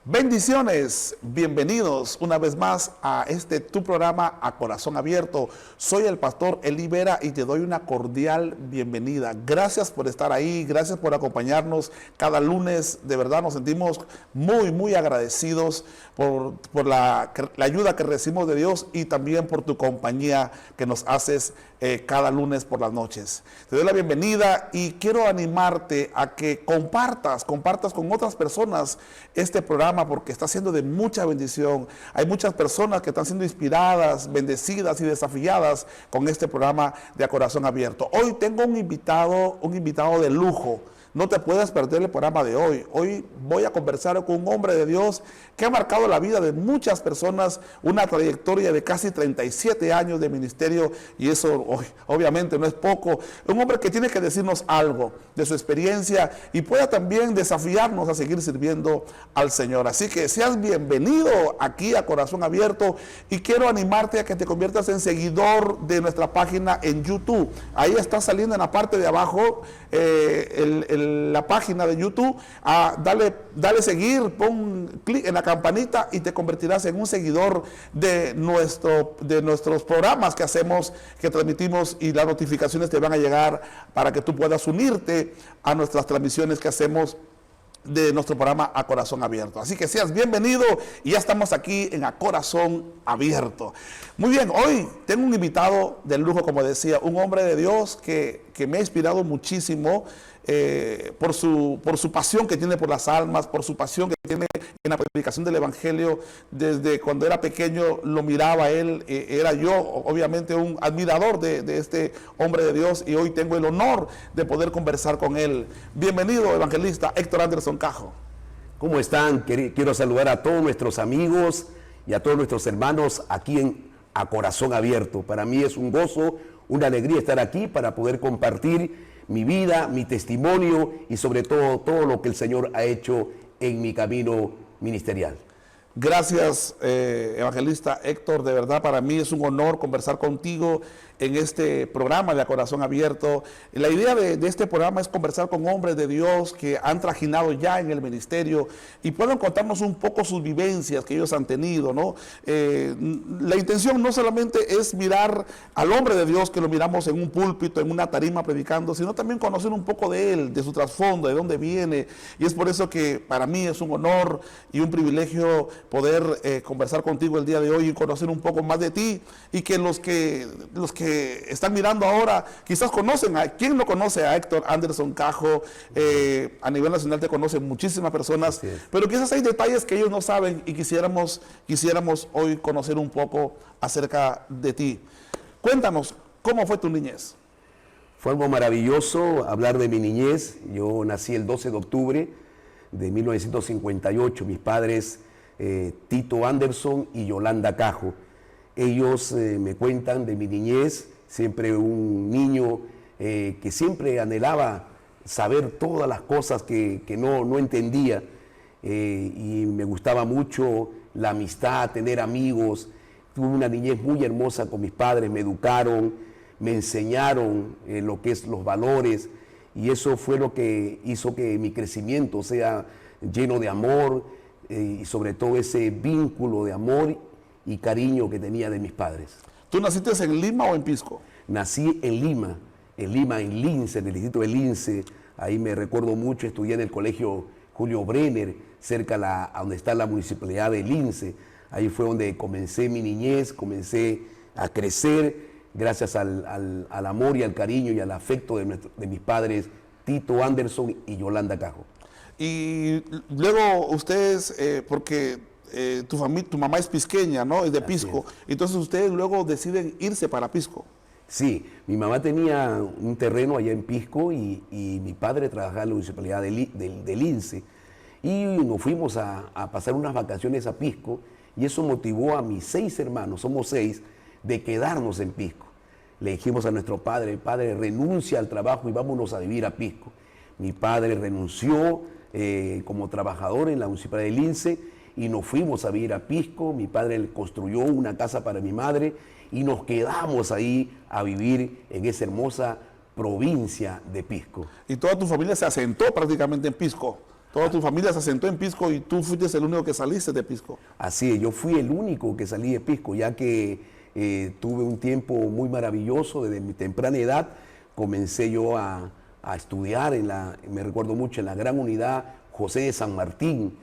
Bendiciones, bienvenidos una vez más a tu programa A Corazón Abierto. Soy el pastor Eli Vera y te doy una cordial bienvenida. Gracias por estar ahí, gracias por acompañarnos cada lunes. De verdad nos sentimos muy agradecidos por la ayuda que recibimos de Dios y también por tu compañía que nos haces cada lunes por las noches. Te doy la bienvenida y quiero animarte a que compartas con otras personas este programa, porque está siendo de mucha bendición. Hay muchas personas que están siendo inspiradas, bendecidas y desafiadas con este programa de A Corazón Abierto. Hoy tengo un invitado de lujo. No te puedes perder el programa de hoy. Hoy voy a conversar con un hombre de Dios que ha marcado la vida de muchas personas, una trayectoria de casi 37 años de ministerio, y eso obviamente no es poco. Un hombre que tiene que decirnos algo de su experiencia y pueda también desafiarnos a seguir sirviendo al Señor. Así que seas bienvenido aquí a Corazón Abierto y quiero animarte a que te conviertas en seguidor de nuestra página en YouTube. Ahí está saliendo en la parte de abajo la página de YouTube. Dale seguir, pon clic en la campanita y te convertirás en un seguidor de nuestros programas que hacemos, que transmitimos, y las notificaciones te van a llegar para que tú puedas unirte a nuestras transmisiones que hacemos de nuestro programa A Corazón Abierto. Así que seas bienvenido y ya estamos aquí en A Corazón Abierto. Muy bien, hoy tengo un invitado de lujo, como decía, un hombre de Dios que me ha inspirado muchísimo por su pasión que tiene por las almas, por su pasión que tiene en la predicación del Evangelio. Desde cuando era pequeño lo miraba a él, era yo obviamente un admirador de este hombre de Dios, y hoy tengo el honor de poder conversar con él. Bienvenido, evangelista Héctor Anderson Cajo. ¿Cómo están? Quiero saludar a todos nuestros amigos y a todos nuestros hermanos aquí en A Corazón Abierto. Para mí es un gozo, una alegría estar aquí para poder compartir mi vida, mi testimonio y sobre todo lo que el Señor ha hecho en mi camino ministerial. Gracias, evangelista Héctor. De verdad, para mí es un honor conversar contigo en este programa de A Corazón Abierto. La idea de este programa es conversar con hombres de Dios que han trajinado ya en el ministerio y puedan contarnos un poco sus vivencias que ellos han tenido, ¿no? La intención no solamente es mirar al hombre de Dios, que lo miramos en un púlpito, en una tarima predicando, sino también conocer un poco de él, de su trasfondo, de dónde viene. Y es por eso que para mí es un honor y un privilegio poder conversar contigo el día de hoy y conocer un poco más de ti, y que los que están mirando ahora quizás conocen. ¿Quién no conoce a Héctor Anderson Cajo? A nivel nacional te conocen muchísimas personas, pero quizás hay detalles que ellos no saben y quisiéramos hoy conocer un poco acerca de ti. Cuéntanos, ¿cómo fue tu niñez? Fue algo maravilloso hablar de mi niñez. Yo nací el 12 de octubre de 1958. Mis padres, Tito Anderson y Yolanda Cajo. Ellos me cuentan de mi niñez, siempre un niño que siempre anhelaba saber todas las cosas que no entendía, y me gustaba mucho la amistad, tener amigos. Tuve una niñez muy hermosa con mis padres, me educaron, me enseñaron lo que es los valores, y eso fue lo que hizo que mi crecimiento sea lleno de amor, y sobre todo ese vínculo de amor y cariño que tenía de mis padres. ¿Tú naciste en Lima o en Pisco? Nací en Lima, en Lince, en el distrito de Lince. Ahí me recuerdo mucho, estudié en el colegio Julio Brenner, cerca a donde está la municipalidad de Lince. Ahí fue donde comencé mi niñez, comencé a crecer gracias al amor y al cariño y al afecto de mis padres, Tito Anderson y Yolanda Cajo. Y luego ustedes, porque tu mamá es pisqueña, ¿no? Es de Pisco. Entonces ustedes luego deciden irse para Pisco. Sí, mi mamá tenía un terreno allá en Pisco y mi padre trabajaba en la municipalidad de Lince. Y nos fuimos a pasar unas vacaciones a Pisco, y eso motivó a mis 6 hermanos, somos 6, de quedarnos en Pisco. le dijimos a nuestro padre, padre, renuncia al trabajo y vámonos a vivir a Pisco. Mi padre renunció como trabajador en la municipalidad de Lince y nos fuimos a vivir a Pisco. Mi padre construyó una casa para mi madre y nos quedamos ahí a vivir en esa hermosa provincia de Pisco. Y toda tu familia se asentó prácticamente en Pisco. Toda tu familia se asentó en Pisco y tú fuiste el único que saliste de Pisco. Así es, yo fui el único que salí de Pisco, ya que tuve un tiempo muy maravilloso desde mi temprana edad. Comencé yo a estudiar, me recuerdo mucho, en la gran unidad José de San Martín.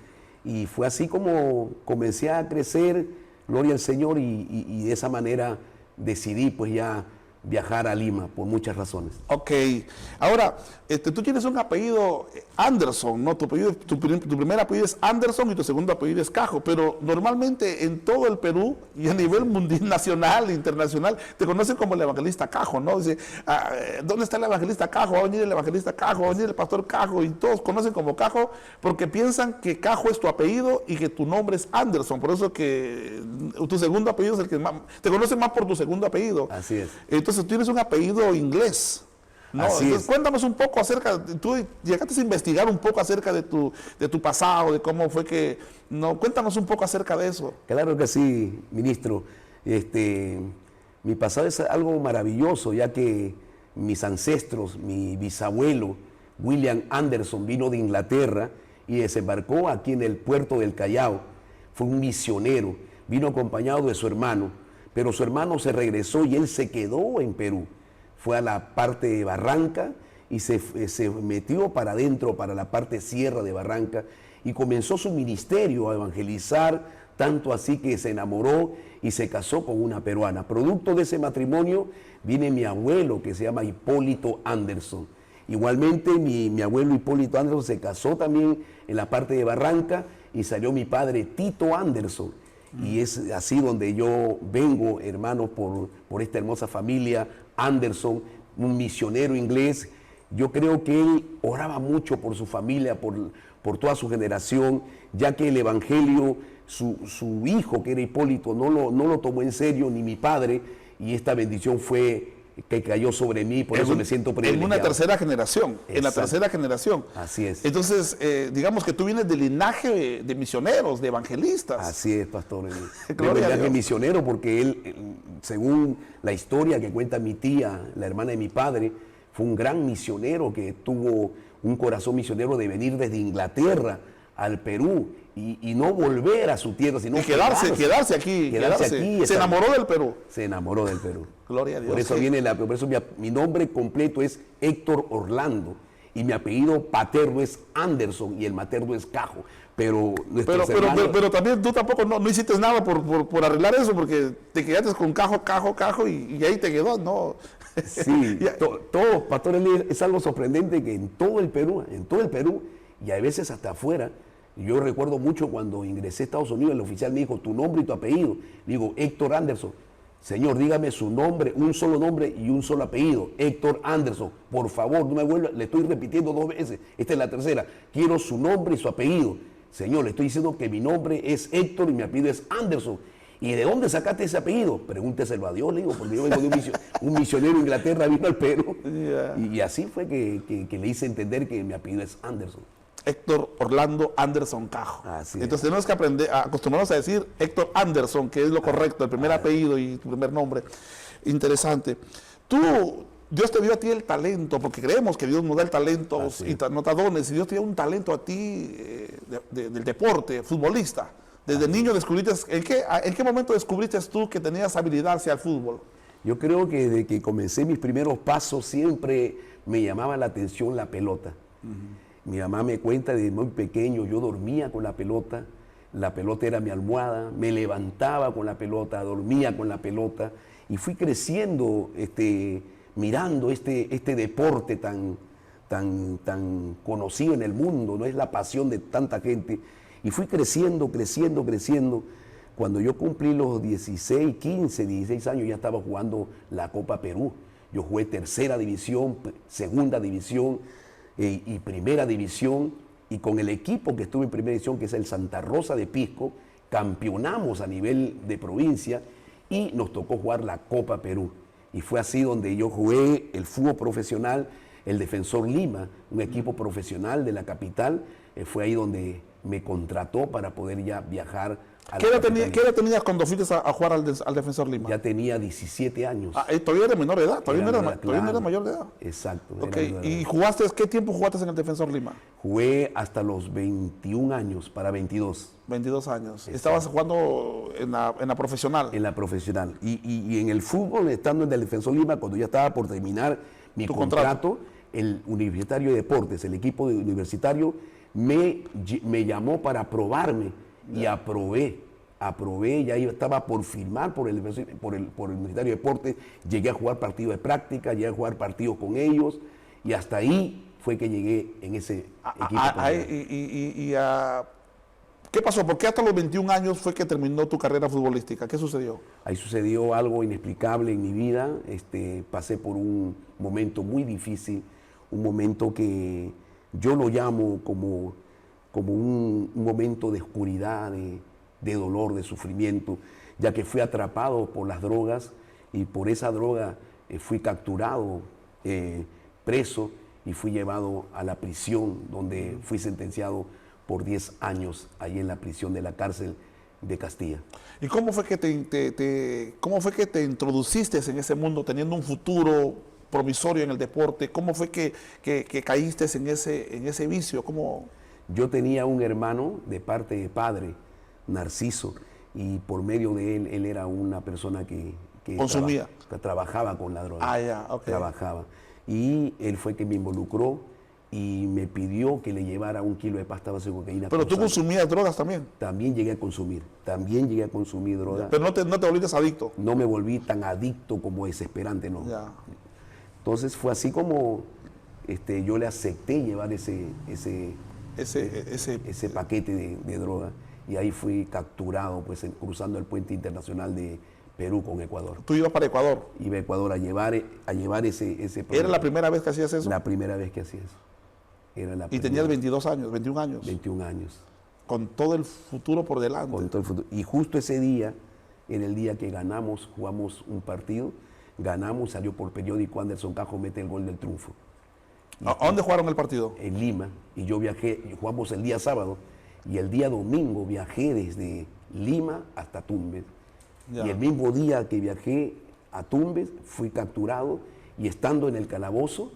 Y fue así como comencé a crecer, gloria al Señor, y de esa manera decidí pues ya viajar a Lima por muchas razones. Ok, ahora, tú tienes un apellido Anderson, ¿no? Tu primer apellido es Anderson y tu segundo apellido es Cajo, pero normalmente en todo el Perú y a nivel mundial, nacional, internacional, te conocen como el evangelista Cajo, ¿no? Dice, ¿dónde está el evangelista Cajo? Va a venir el evangelista Cajo, va a venir el pastor Cajo, y todos conocen como Cajo porque piensan que Cajo es tu apellido y que tu nombre es Anderson, por eso que tu segundo apellido es el que más, te conocen más por tu segundo apellido. Así es. Entonces tú tienes un apellido inglés, ¿no? Así Entonces, es. cuéntanos un poco acerca, tú llegaste a investigar un poco acerca de tu pasado, de cómo fue que, no, cuéntanos un poco acerca de eso. Claro que sí, ministro. Mi pasado es algo maravilloso, ya que mis ancestros, mi bisabuelo, William Anderson, vino de Inglaterra y desembarcó aquí en el puerto del Callao. Fue un misionero, vino acompañado de su hermano, pero su hermano se regresó y él se quedó en Perú. Fue a la parte de Barranca y se metió para adentro, para la parte sierra de Barranca, y comenzó su ministerio a evangelizar, tanto así que se enamoró y se casó con una peruana. Producto de ese matrimonio viene mi abuelo, que se llama Hipólito Anderson. Igualmente mi abuelo Hipólito Anderson se casó también en la parte de Barranca y salió mi padre Tito Anderson. Y es así donde yo vengo, hermano, por esta hermosa familia Anderson, un misionero inglés. Yo creo que él oraba mucho por su familia, por toda su generación, ya que el evangelio, su hijo, que era Hipólito, no lo tomó en serio, ni mi padre, y esta bendición fue que cayó sobre mí, por eso me siento privilegiado. En una tercera generación, Exacto. En la tercera generación. Así es. Entonces, digamos que tú vienes del linaje de misioneros, de evangelistas. Así es, pastor. Gloria a Dios. Misionero, porque él, según la historia que cuenta mi tía, la hermana de mi padre, fue un gran misionero que tuvo un corazón misionero de venir desde Inglaterra al Perú y no volver a su tierra, sino quedarse aquí. Se enamoró del Perú. Se enamoró del Perú. Gloria a Dios. Por eso mi nombre completo es Héctor Orlando y mi apellido paterno es Anderson y el materno es Cajo. Pero también tú tampoco no hiciste nada por arreglar eso, porque te quedaste con Cajo y ahí te quedó, ¿no? Sí, todo, pastor Eli, es algo sorprendente que en todo el Perú y a veces hasta afuera. Yo recuerdo mucho cuando ingresé a Estados Unidos, el oficial me dijo tu nombre y tu apellido. Le digo, Héctor Anderson. Señor, dígame su nombre, un solo nombre y un solo apellido. Héctor Anderson. Por favor, no me vuelva, le estoy repitiendo 2 veces. Esta es la tercera. Quiero su nombre y su apellido. Señor, le estoy diciendo que mi nombre es Héctor y mi apellido es Anderson. ¿Y de dónde sacaste ese apellido? Pregúnteselo a Dios, le digo, porque yo vengo de un misionero de Inglaterra, vino al Perú. Yeah. Y así fue que le hice entender que mi apellido es Anderson. Héctor Orlando Anderson Cajo. Así Entonces tenemos que aprender, acostumbrarnos a decir Héctor Anderson, que es lo correcto, el primer apellido y tu primer nombre. Interesante. Dios te dio a ti el talento, porque creemos que Dios nos da el talento y nos da dones, y Dios te dio un talento a ti del deporte, futbolista. Desde niño descubriste, ¿en qué momento descubriste tú que tenías habilidad hacia el fútbol? Yo creo que desde que comencé mis primeros pasos siempre me llamaba la atención la pelota. Mi mamá me cuenta desde muy pequeño, yo dormía con la pelota era mi almohada, me levantaba con la pelota, dormía con la pelota y fui creciendo mirando este deporte tan conocido en el mundo, no es la pasión de tanta gente. Y fui creciendo. Cuando yo cumplí los 16 años ya estaba jugando la Copa Perú. Yo jugué tercera división, segunda división y primera división. Y con el equipo que estuve en primera división, que es el Santa Rosa de Pisco, campeonamos a nivel de provincia y nos tocó jugar la Copa Perú. Y fue así donde yo jugué el fútbol profesional, el Defensor Lima, un equipo profesional de la capital. Fue ahí donde me contrató para poder ya viajar a ¿Qué la edad tenías cuando fuiste a jugar al Defensor Lima? Ya tenía 17 años. Todavía eres menor de edad, todavía no Claro. eras mayor de edad. Exacto. Ok, ¿Y qué tiempo jugaste en el Defensor Lima? Jugué hasta los 21 años, para 22. 22 años. Exacto. Estabas jugando en la profesional. En la profesional. Y en el fútbol, estando en el Defensor Lima, cuando ya estaba por terminar mi contrato, el Universitario de Deportes, el equipo universitario, me llamó para probarme y aprobé, ya estaba por firmar por el Universitario de Deportes, llegué a jugar partidos de práctica, llegué a jugar partidos con ellos y hasta ahí fue que llegué en ese equipo. ¿Qué pasó? ¿Por qué hasta los 21 años fue que terminó tu carrera futbolística? ¿Qué sucedió? Ahí sucedió algo inexplicable en mi vida. Pasé por un momento muy difícil, un momento que yo lo llamo como un momento de oscuridad, de dolor, de sufrimiento, ya que fui atrapado por las drogas y por esa droga fui capturado, preso y fui llevado a la prisión, donde fui sentenciado por 10 años ahí en la prisión de la cárcel de Castilla. ¿Y cómo fue que te introduciste en ese mundo teniendo un futuro promisorio en el deporte? ¿Cómo fue que caíste en ese vicio? ¿Cómo? Yo tenía un hermano de parte de padre, Narciso, y por medio de él era una persona que consumía. Trabajaba con la droga. Ya, ok. Trabajaba. Y él fue que me involucró y me pidió que le llevara 1 kilo de pasta base de cocaína. ¿Pero tú consumías drogas también? También llegué a consumir droga. ¿Pero no te volviste adicto? No me volví tan adicto como desesperante, no. Ya. Entonces fue así como yo le acepté llevar ese paquete de droga y ahí fui capturado pues cruzando el puente internacional de Perú con Ecuador. ¿Tú ibas para Ecuador? Iba a Ecuador a llevar ese ¿Era la primera vez que hacías eso? La primera vez que hacía eso. Y tenías 22 años, 21 años. 21 años. Con todo el futuro por delante. Con todo el futuro. Y justo ese día, en el día que ganamos, jugamos un partido, salió por periódico, Anderson Cajo mete el gol del triunfo. ¿A dónde jugaron el partido? En Lima. Y yo viajé, jugamos el día sábado, y el día domingo viajé desde Lima hasta Tumbes. Ya. Y el mismo día que viajé a Tumbes, fui capturado, y estando en el calabozo,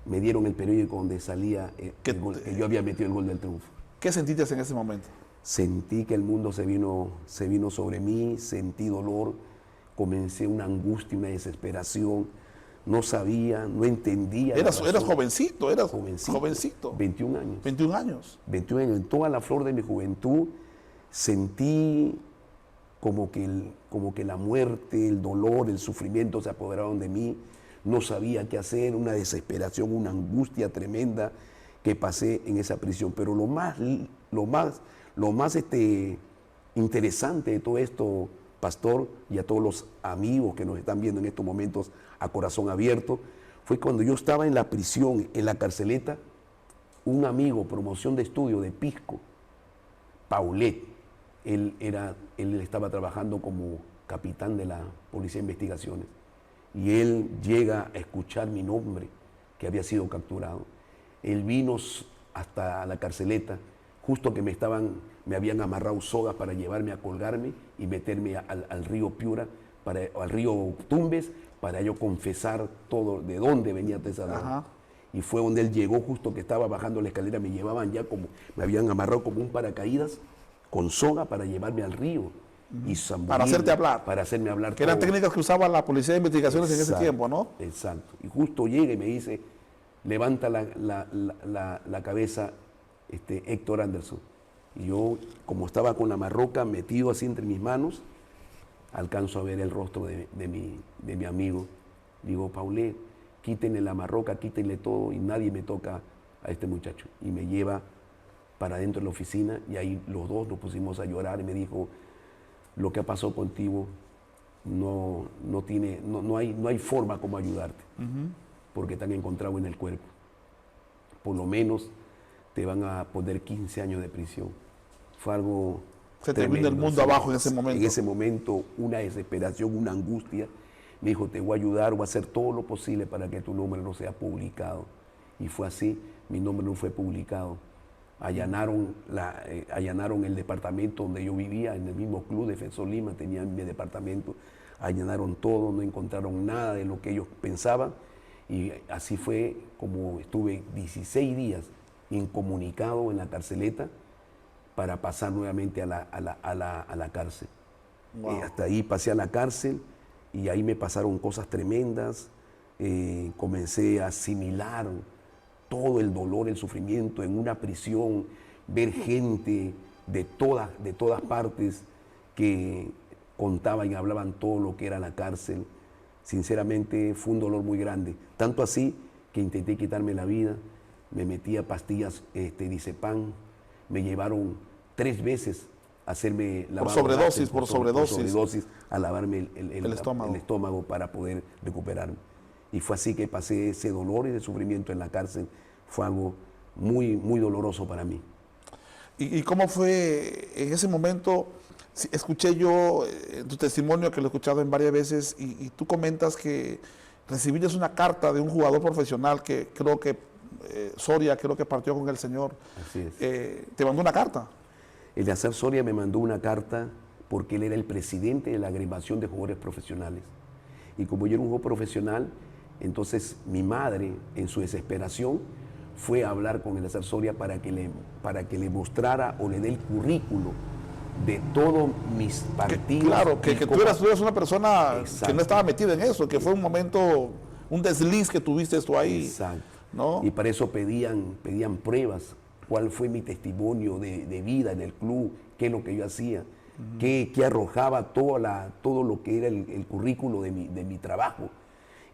me dieron el periódico donde salía que yo había metido el gol del triunfo. ¿Qué sentiste en ese momento? Sentí que el mundo se vino sobre mí, sentí dolor, comencé una angustia, una desesperación, no sabía, no entendía. Eras jovencito, jovencito. 21 años. 21 años. 21 años. En toda la flor de mi juventud sentí como que la muerte, el dolor, el sufrimiento se apoderaron de mí. No sabía qué hacer, una desesperación, una angustia tremenda que pasé en esa prisión. Pero lo más interesante de todo esto, pastor, y a todos los amigos que nos están viendo en estos momentos a corazón abierto, fue cuando yo estaba en la prisión, en la carceleta, un amigo, promoción de estudio de Pisco, Paulet, él estaba trabajando como capitán de la Policía de Investigaciones. Y él llega a escuchar mi nombre, que había sido capturado. Él vino hasta la carceleta, justo que me habían amarrado sogas para llevarme a colgarme y meterme al río Piura, al río Tumbes, para yo confesar todo, de dónde venía toda esa droga. Y fue donde él llegó, justo que estaba bajando la escalera, me llevaban ya me habían amarrado como un paracaídas con soga para llevarme al río. Y para hacerte hablar. Para hacerme hablar. Que eran técnicas que usaba la Policía de Investigaciones en ese tiempo, ¿no? Exacto. Y justo llega y me dice, levanta la cabeza Héctor Anderson. Y yo, como estaba con la marroca metido así entre mis manos, alcanzo a ver el rostro de mi amigo. Digo, Paulet, quítenle la marroca, quítenle todo y nadie me toca a este muchacho. Y me lleva para adentro de la oficina y ahí los dos nos pusimos a llorar y me dijo, lo que ha pasado contigo no hay forma como ayudarte, porque te han encontrado en el cuerpo. Por lo menos te van a poner 15 años de prisión. Fue algo Se te vino el mundo abajo en ese momento. En ese momento una desesperación, una angustia. Me dijo, te voy a ayudar, voy a hacer todo lo posible para que tu nombre no sea publicado. Y fue así, mi nombre no fue publicado. Allanaron el departamento donde yo vivía, en el mismo club Defensor Lima, tenía mi departamento. Allanaron todo, no encontraron nada de lo que ellos pensaban. Y así fue como estuve 16 días incomunicado en la carceleta para pasar nuevamente a la cárcel. Wow. Hasta ahí pasé a la cárcel y ahí me pasaron cosas tremendas. Comencé a asimilar todo el dolor, el sufrimiento en una prisión, ver gente de todas partes que contaban y hablaban todo lo que era la cárcel. Sinceramente fue un dolor muy grande, tanto así que intenté quitarme la vida, me metí a pastillas diazepam, me llevaron 3 veces a hacerme por sobredosis, a lavarme el estómago para poder recuperarme. Y fue así que pasé ese dolor y ese sufrimiento en la cárcel, fue algo muy, muy doloroso para mí. ¿Y cómo fue en ese momento? Escuché yo en tu testimonio, que lo he escuchado en varias veces, y tú comentas que recibiste una carta de un jugador profesional que creo que Soria, creo que partió con el Señor. Así es. ¿Te mandó una carta? Eleazar Soria me mandó una carta porque él era el presidente de la agrupación de jugadores profesionales. Y como yo era un jugador profesional, entonces mi madre, en su desesperación, fue a hablar con Eleazar Soria para que le mostrara o le dé el currículo de todos mis partidos. Claro, que tú eras una persona que no estaba metida en eso, que fue un momento, un desliz que tuviste tú ahí. Exacto. ¿No? Y para eso pedían pruebas, cuál fue mi testimonio de vida en el club, qué es lo que yo hacía, qué arrojaba todo lo que era el currículo de mi trabajo.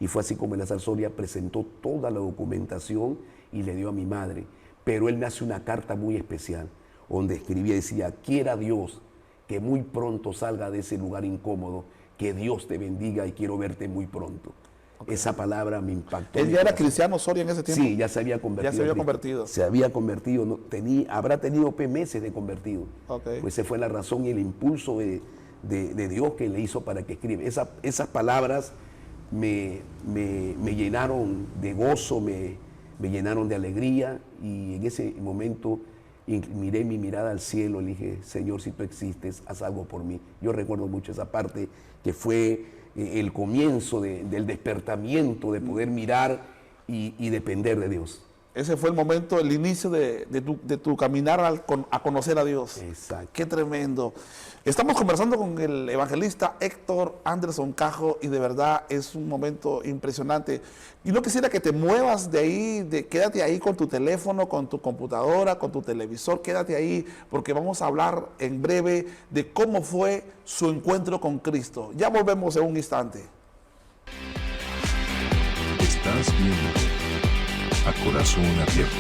Y fue así como Eleazar Soria presentó toda la documentación y le dio a mi madre. Pero él me hace una carta muy especial, donde escribía y decía, quiera Dios que muy pronto salga de ese lugar incómodo, que Dios te bendiga y quiero verte muy pronto. Okay. Esa palabra me impactó. ¿Él ya era cristiano, Soria, en ese tiempo? Sí, ya se había convertido. Ya se había convertido. Se había convertido, no, habrá tenido meses de convertido. Okay. Pues esa fue la razón y el impulso de Dios que le hizo para que escriba. Esas palabras me llenaron de gozo, me llenaron de alegría, y en ese momento miré mi mirada al cielo y le dije, Señor, si tú existes, haz algo por mí. Yo recuerdo mucho esa parte que fue el comienzo del despertamiento, de poder mirar y depender de Dios. Ese fue el momento, el inicio de tu caminar a conocer a Dios. Exacto. Qué tremendo. Estamos conversando con el evangelista Héctor Anderson Cajo, y de verdad es un momento impresionante. Y no quisiera que te muevas de ahí, quédate ahí con tu teléfono, con tu computadora, con tu televisor, quédate ahí, porque vamos a hablar en breve de cómo fue su encuentro con Cristo. Ya volvemos en un instante. Estás viendo A Corazón Abierto.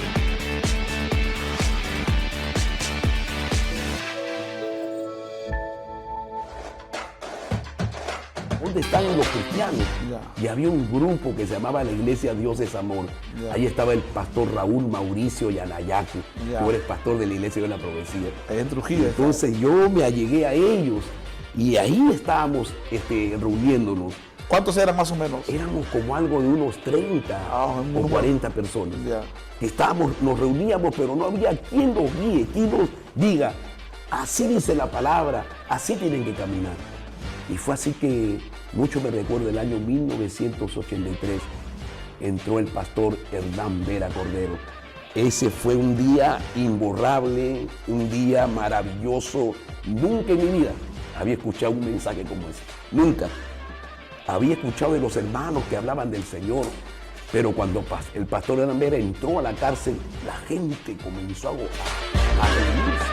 ¿Dónde están los cristianos? Ya. Y había un grupo que se llamaba la Iglesia Dios es Amor. Ya. Ahí estaba el pastor Raúl Mauricio Yanayacu. Ya. Tú eres pastor de la Iglesia de la Profecía. Ahí en Trujillo. Entonces yo me allegué a ellos y ahí estábamos reuniéndonos. ¿Cuántos eran más o menos? Éramos como algo de unos 30 o 40 personas. Ya. Que nos reuníamos, pero no había quien nos guíe, quien nos diga, así dice la palabra, así tienen que caminar. Y fue así que, mucho me recuerdo, el año 1983, entró el pastor Hernán Vera Cordero. Ese fue un día imborrable, un día maravilloso. Nunca en mi vida había escuchado un mensaje como ese. Nunca. Había escuchado de los hermanos que hablaban del Señor, pero cuando el pastor Hernán Vera entró a la cárcel, la gente comenzó a reunirse.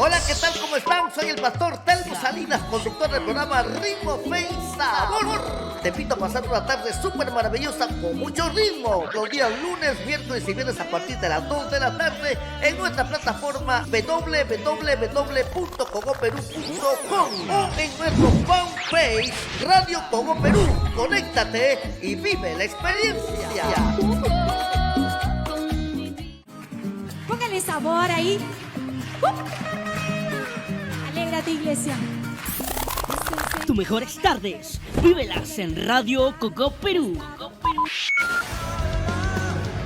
Hola, ¿qué tal? ¿Cómo están? Soy el pastor Telmo Salinas, conductor del programa Ritmo, Fe y Sabor. Te invito a pasar una tarde súper maravillosa con mucho ritmo. Los días lunes, miércoles y viernes a partir de las 2 de la tarde en nuestra plataforma www.cogoperú.com o en nuestro fanpage Radio Cogo Perú. Conéctate y vive la experiencia. Póngale sabor ahí. Alegría. Espérate, iglesia. Tus mejores tardes, vívelas en Radio Coco Perú.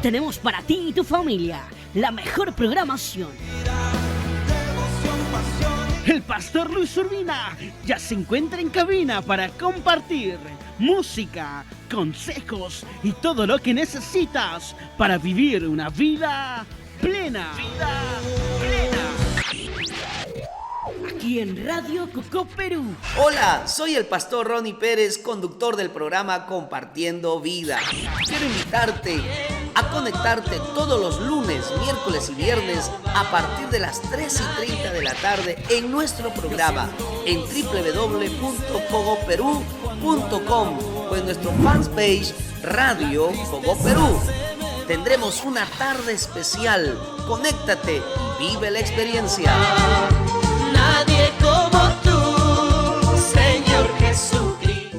Tenemos para ti y tu familia la mejor programación. El pastor Luis Urbina ya se encuentra en cabina para compartir música, consejos y todo lo que necesitas para vivir una vida plena. Aquí en Radio Coco Perú. Hola, soy el pastor Ronnie Pérez, conductor del programa Compartiendo Vida. Quiero invitarte a conectarte todos los lunes, miércoles y viernes a partir de las 3:30 de la tarde en nuestro programa en www.cogoperú.com o en nuestro fanpage Radio Cogo Perú. Tendremos una tarde especial. Conéctate y vive la experiencia. Nadie como tú, Señor Jesucristo.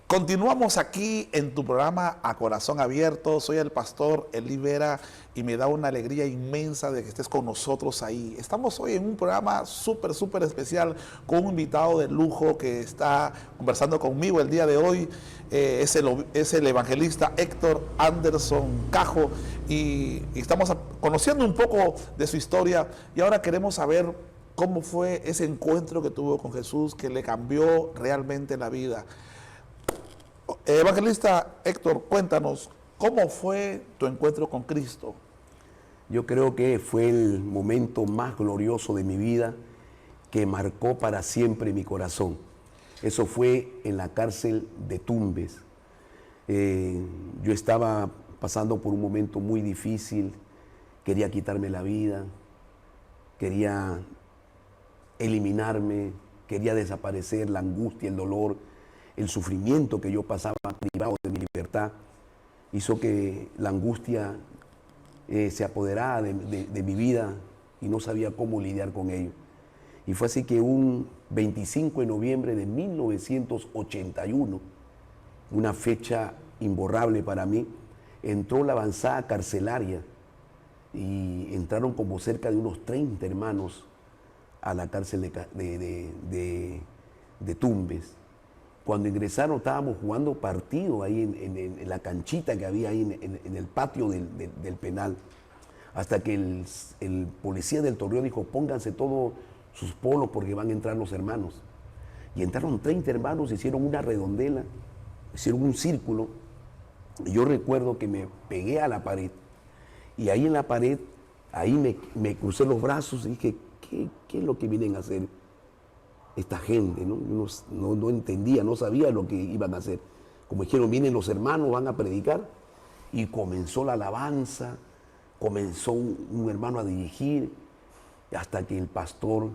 Continuamos aquí en tu programa A Corazón Abierto. Soy el pastor Eli Vera y me da una alegría inmensa de que estés con nosotros ahí. Estamos hoy en un programa súper especial con un invitado de lujo que está conversando conmigo el día de hoy. Es el evangelista Héctor Anderson Cajo y estamos conociendo un poco de su historia y ahora queremos saber cómo fue ese encuentro que tuvo con Jesús que le cambió realmente la vida. Evangelista Héctor, cuéntanos, ¿cómo fue tu encuentro con Cristo? Yo creo que fue el momento más glorioso de mi vida que marcó para siempre mi corazón. Eso fue en la cárcel de Tumbes. Yo estaba pasando por un momento muy difícil, quería quitarme la vida, quería eliminarme, quería desaparecer la angustia, el dolor, el sufrimiento que yo pasaba privado de mi libertad, hizo que la angustia se apoderara de mi vida y no sabía cómo lidiar con ello. Y fue así que un 25 de noviembre de 1981, una fecha imborrable para mí, entró la avanzada carcelaria y entraron como cerca de unos 30 hermanos a la cárcel de Tumbes. Cuando ingresaron estábamos jugando partido ahí en la canchita que había ahí en el patio del penal, hasta que el policía del Torreón dijo, pónganse todos sus polos porque van a entrar los hermanos. Y entraron 30 hermanos, hicieron una redondela, hicieron un círculo. Y yo recuerdo que me pegué a la pared y ahí en la pared, ahí me crucé los brazos y dije, ¿qué es lo que vienen a hacer esta gente? No entendía, no sabía lo que iban a hacer. Como dijeron, vienen los hermanos, van a predicar. Y comenzó la alabanza, comenzó un hermano a dirigir, hasta que el pastor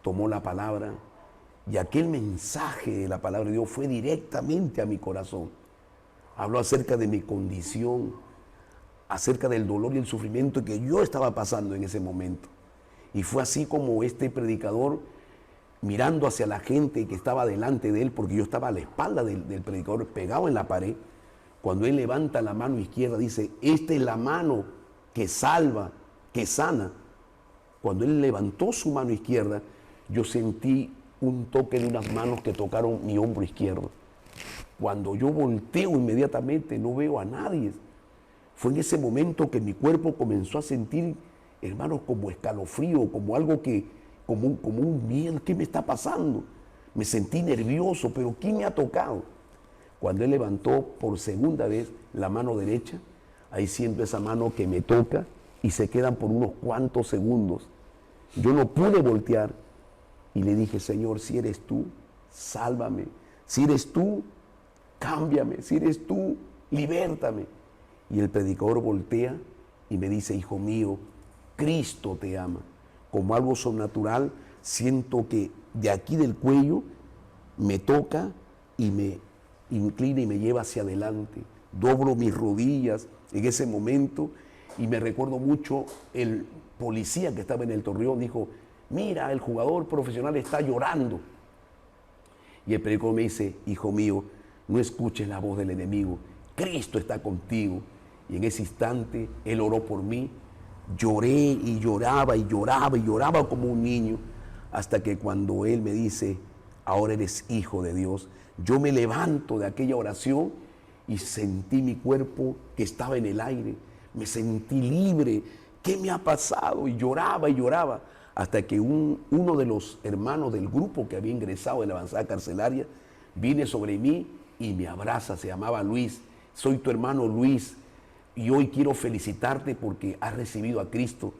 tomó la palabra. Y aquel mensaje de la palabra de Dios fue directamente a mi corazón. Habló acerca de mi condición, acerca del dolor y el sufrimiento que yo estaba pasando en ese momento. Y fue así como este predicador, mirando hacia la gente que estaba delante de él, porque yo estaba a la espalda del predicador pegado en la pared, cuando él levanta la mano izquierda, dice, esta es la mano que salva, que sana. Cuando él levantó su mano izquierda, yo sentí un toque de unas manos que tocaron mi hombro izquierdo. Cuando yo volteo inmediatamente, no veo a nadie. Fue en ese momento que mi cuerpo comenzó a sentir, hermanos, como escalofrío, como algo que, como un miedo. ¿Qué me está pasando? Me sentí nervioso, pero ¿quién me ha tocado? Cuando él levantó por segunda vez la mano derecha, ahí siento esa mano que me toca y se quedan por unos cuantos segundos. Yo no pude voltear y le dije, Señor, si eres tú, sálvame. Si eres tú, cámbiame. Si eres tú, libértame. Y el predicador voltea y me dice, hijo mío, Cristo te ama. Como algo sobrenatural, siento que de aquí del cuello me toca y me inclina y me lleva hacia adelante. Doblo mis rodillas en ese momento y me recuerdo mucho el policía que estaba en el Torreón, dijo, mira, el jugador profesional está llorando. Y el predicador me dice, hijo mío, no escuches la voz del enemigo, Cristo está contigo. Y en ese instante él oró por mí, Lloré y lloraba y lloraba y lloraba como un niño, hasta que cuando él me dice, ahora eres hijo de Dios, yo me levanto de aquella oración y sentí mi cuerpo que estaba en el aire, me sentí libre. ¿Qué me ha pasado? Y lloraba, hasta que uno de los hermanos del grupo que había ingresado en la avanzada carcelaria viene sobre mí y me abraza. Se llamaba Luis. Soy tu hermano Luis y hoy quiero felicitarte porque has recibido a Cristo.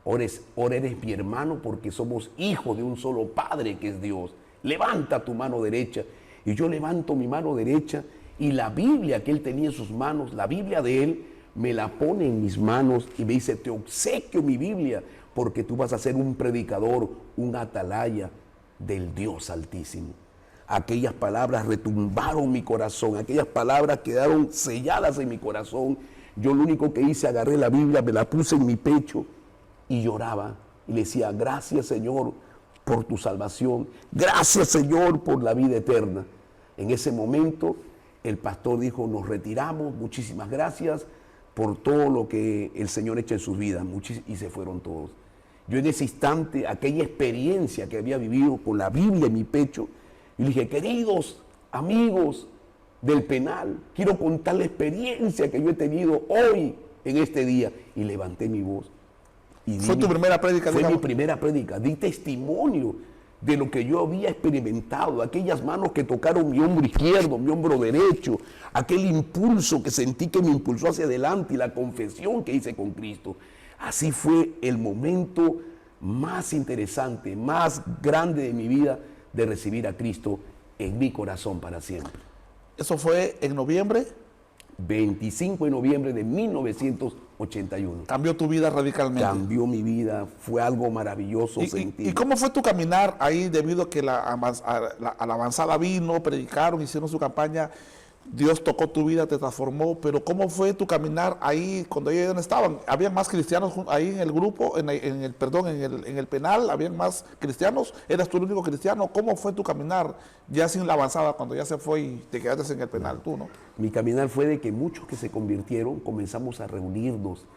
Ahora eres mi hermano porque somos hijos de un solo Padre que es Dios. Levanta tu mano derecha. Y yo levanto mi mano derecha y la Biblia que él tenía en sus manos, la Biblia de él, me la pone en mis manos y me dice, te obsequio mi Biblia porque tú vas a ser un predicador, un atalaya del Dios Altísimo. Aquellas palabras retumbaron mi corazón, aquellas palabras quedaron selladas en mi corazón. Yo lo único que hice, agarré la Biblia, me la puse en mi pecho y lloraba y le decía, gracias Señor por tu salvación, gracias Señor por la vida eterna. En ese momento el pastor dijo, nos retiramos, muchísimas gracias por todo lo que el Señor ha hecho en sus vidas, y se fueron todos. Yo en ese instante, aquella experiencia que había vivido con la Biblia en mi pecho, y le dije, queridos amigos del penal, quiero contar la experiencia que yo he tenido hoy en este día, y levanté mi voz. Y ¿Fue tu primera prédica? Fue mi primera prédica, di testimonio de lo que yo había experimentado, aquellas manos que tocaron mi hombro izquierdo, mi hombro derecho, aquel impulso que sentí que me impulsó hacia adelante y la confesión que hice con Cristo. Así fue el momento más interesante, más grande de mi vida de recibir a Cristo en mi corazón para siempre. ¿Eso fue en noviembre? 25 de noviembre de 1981. Cambió tu vida radicalmente. Cambió mi vida, fue algo maravilloso sentir. ¿Y cómo fue tu caminar ahí debido a que a la avanzada vino, predicaron, hicieron su campaña? Dios tocó tu vida, te transformó, pero ¿cómo fue tu caminar ahí cuando ellos estaban? ¿Habían más cristianos ahí en el grupo, en el penal? ¿Habían más cristianos? ¿Eras tú el único cristiano? ¿Cómo fue tu caminar ya sin la avanzada, cuando ya se fue y te quedaste en el penal tú, no? Mi caminar fue de que muchos que se convirtieron comenzamos a reunirnos,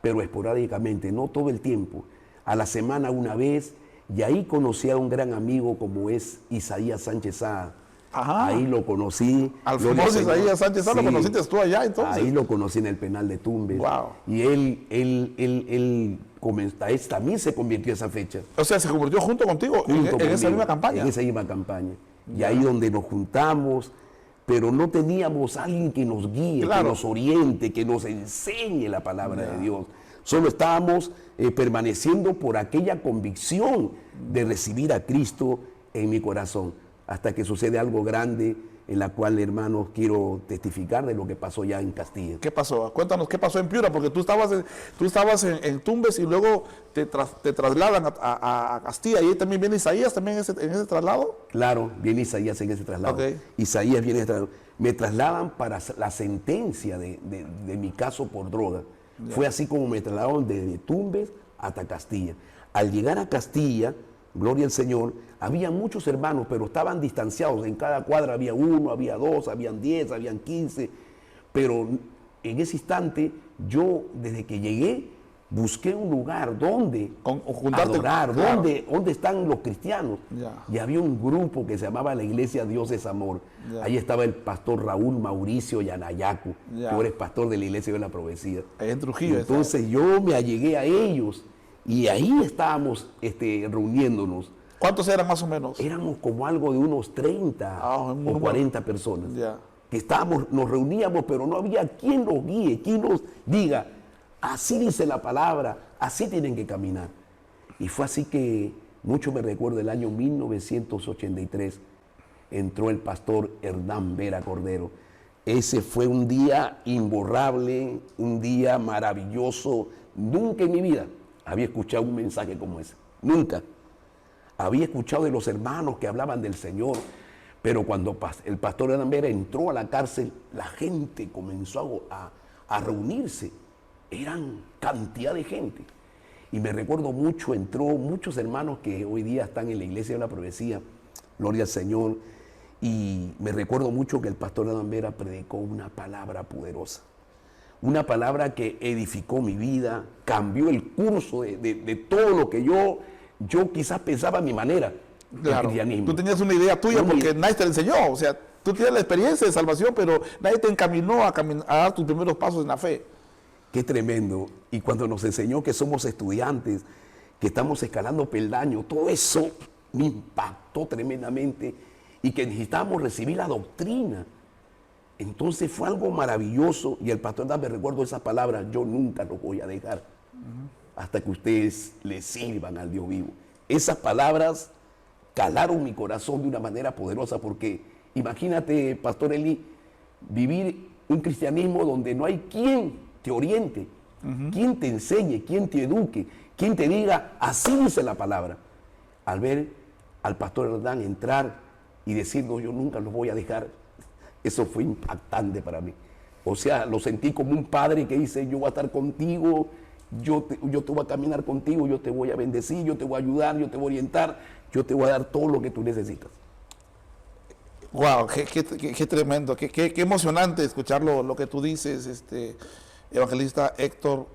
pero esporádicamente, no todo el tiempo, a la semana una vez, y ahí conocí a un gran amigo como es Isaías Sánchez Sá. Ajá. Ahí lo conocí. Al famoso Isaías Sánchez Sá, sí, ¿lo conociste tú allá entonces? Ahí lo conocí en el penal de Tumbes. Wow. Y él también se convirtió a esa fecha. O sea, se convirtió junto contigo en esa misma campaña. En esa misma campaña. Y ahí donde nos juntamos, pero no teníamos a alguien que nos guíe, claro, que nos oriente, que nos enseñe la palabra de Dios. Solo estábamos permaneciendo por aquella convicción de recibir a Cristo en mi corazón. Hasta que sucede algo grande en la cual, hermanos, quiero testificar de lo que pasó ya en Castilla. ¿Qué pasó? Cuéntanos qué pasó en Piura, porque tú estabas en Tumbes y luego te trasladan a Castilla, y ahí también viene Isaías también en ese traslado. Claro, viene Isaías en ese traslado. Okay. Isaías viene en ese traslado. Me trasladan para la sentencia de mi caso por droga. Yeah. Fue así como me trasladaron desde Tumbes hasta Castilla. Al llegar a Castilla, gloria al Señor, había muchos hermanos, pero estaban distanciados. En cada cuadra había uno, había dos, habían 10, habían 15. Pero en ese instante, yo desde que llegué, busqué un lugar donde adorar, claro, donde están los cristianos. Yeah. Y había un grupo que se llamaba la Iglesia Dios es Amor. Yeah. Ahí estaba el pastor Raúl Mauricio Yanayacu, yeah, que ahora es pastor de la Iglesia de la Profecía. Ahí en Trujillo. Entonces yo me allegué a ellos y ahí estábamos reuniéndonos. ¿Cuántos eran más o menos? Éramos como algo de unos 30 o 40 personas. Yeah. Que nos reuníamos, pero no había quien nos guíe, quien nos diga, así dice la palabra, así tienen que caminar. Y fue así que, mucho me recuerdo, el año 1983, entró el pastor Hernán Vera Cordero. Ese fue un día imborrable, un día maravilloso. Nunca en mi vida había escuchado un mensaje como ese, nunca. Había escuchado de los hermanos que hablaban del Señor, pero cuando el pastor Hernán Vera entró a la cárcel, la gente comenzó a reunirse. Eran cantidad de gente. Y me recuerdo mucho, entró muchos hermanos que hoy día están en la Iglesia de la Profecía, gloria al Señor. Y me recuerdo mucho que el pastor Hernán Vera predicó una palabra poderosa. una palabra que edificó mi vida, cambió el curso de todo lo que yo quizás pensaba a mi manera. Claro, cristianismo. tú tenías una idea tuya porque nadie te la enseñó, o sea, tú tienes la experiencia de salvación, pero nadie te encaminó a dar tus primeros pasos en la fe. Qué tremendo. Y cuando nos enseñó que somos estudiantes, que estamos escalando peldaños, todo eso me impactó tremendamente y que necesitábamos recibir la doctrina. Entonces fue algo maravilloso y el pastor me recuerdo esas palabras: yo nunca los voy a dejar hasta que ustedes le sirvan al Dios vivo. Esas palabras calaron mi corazón de una manera poderosa, porque imagínate, Pastor Eli, vivir un cristianismo donde no hay quien te oriente, quien te enseñe, quien te eduque, quien te diga, así dice la palabra. Al ver al pastor Hernán entrar y decir, no, yo nunca los voy a dejar, eso fue impactante para mí. O sea, lo sentí como un padre que dice, yo voy a estar contigo, yo te voy a caminar contigo, yo te voy a bendecir, yo te voy a ayudar, yo te voy a orientar, yo te voy a dar todo lo que tú necesitas. Wow, qué tremendo, qué emocionante escuchar lo que tú dices, evangelista Héctor.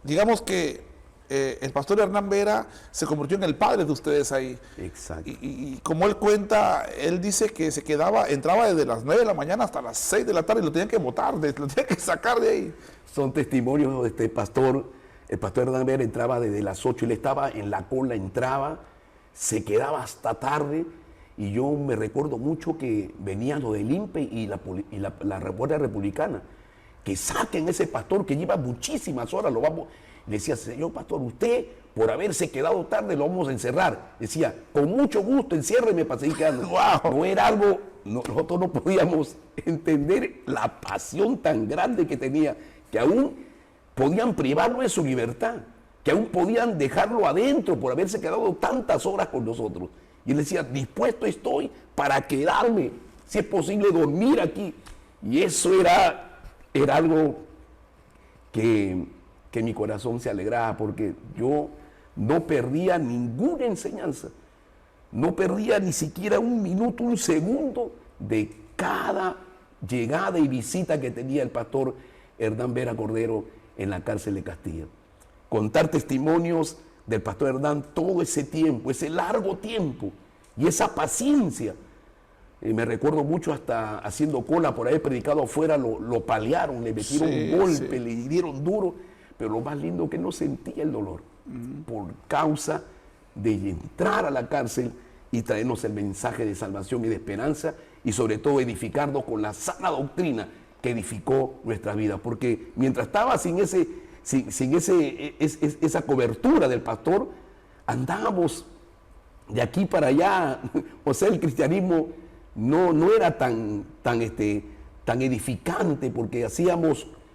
Digamos que el pastor Hernán Vera se convirtió en el padre de ustedes ahí. Exacto. Y como él cuenta, él dice que entraba desde las 9 de la mañana hasta las 6 de la tarde y lo tenían que botar, lo tenían que sacar de ahí. Son testimonios de este pastor. El pastor Hernán Vera entraba desde las 8, él estaba en la cola, entraba, se quedaba hasta tarde, y yo me recuerdo mucho que venían los del INPE y la Guardia Republicana, que saquen ese pastor que lleva muchísimas horas, le decía, señor pastor, usted por haberse quedado tarde lo vamos a encerrar. Decía, con mucho gusto, enciérreme para seguir quedando. Wow. No era algo, nosotros no podíamos entender la pasión tan grande que tenía, que aún podían privarlo de su libertad, que aún podían dejarlo adentro por haberse quedado tantas horas con nosotros. Y él decía, dispuesto estoy para quedarme, si es posible dormir aquí. Y eso era algo que mi corazón se alegraba, porque yo no perdía ninguna enseñanza, no perdía ni siquiera un minuto, un segundo de cada llegada y visita que tenía el pastor Hernán Vera Cordero en la cárcel de Castilla. Contar testimonios del pastor Hernán todo ese tiempo, ese largo tiempo y esa paciencia. Me recuerdo mucho hasta haciendo cola por haber predicado afuera, lo palearon, le metieron un golpe, le dieron duro, pero lo más lindo que no sentía el dolor por causa de entrar a la cárcel y traernos el mensaje de salvación y de esperanza, y sobre todo edificarnos con la sana doctrina que edificó nuestra vida, porque mientras estaba sin esa cobertura del pastor, andábamos de aquí para allá. O sea, el cristianismo no era tan edificante, porque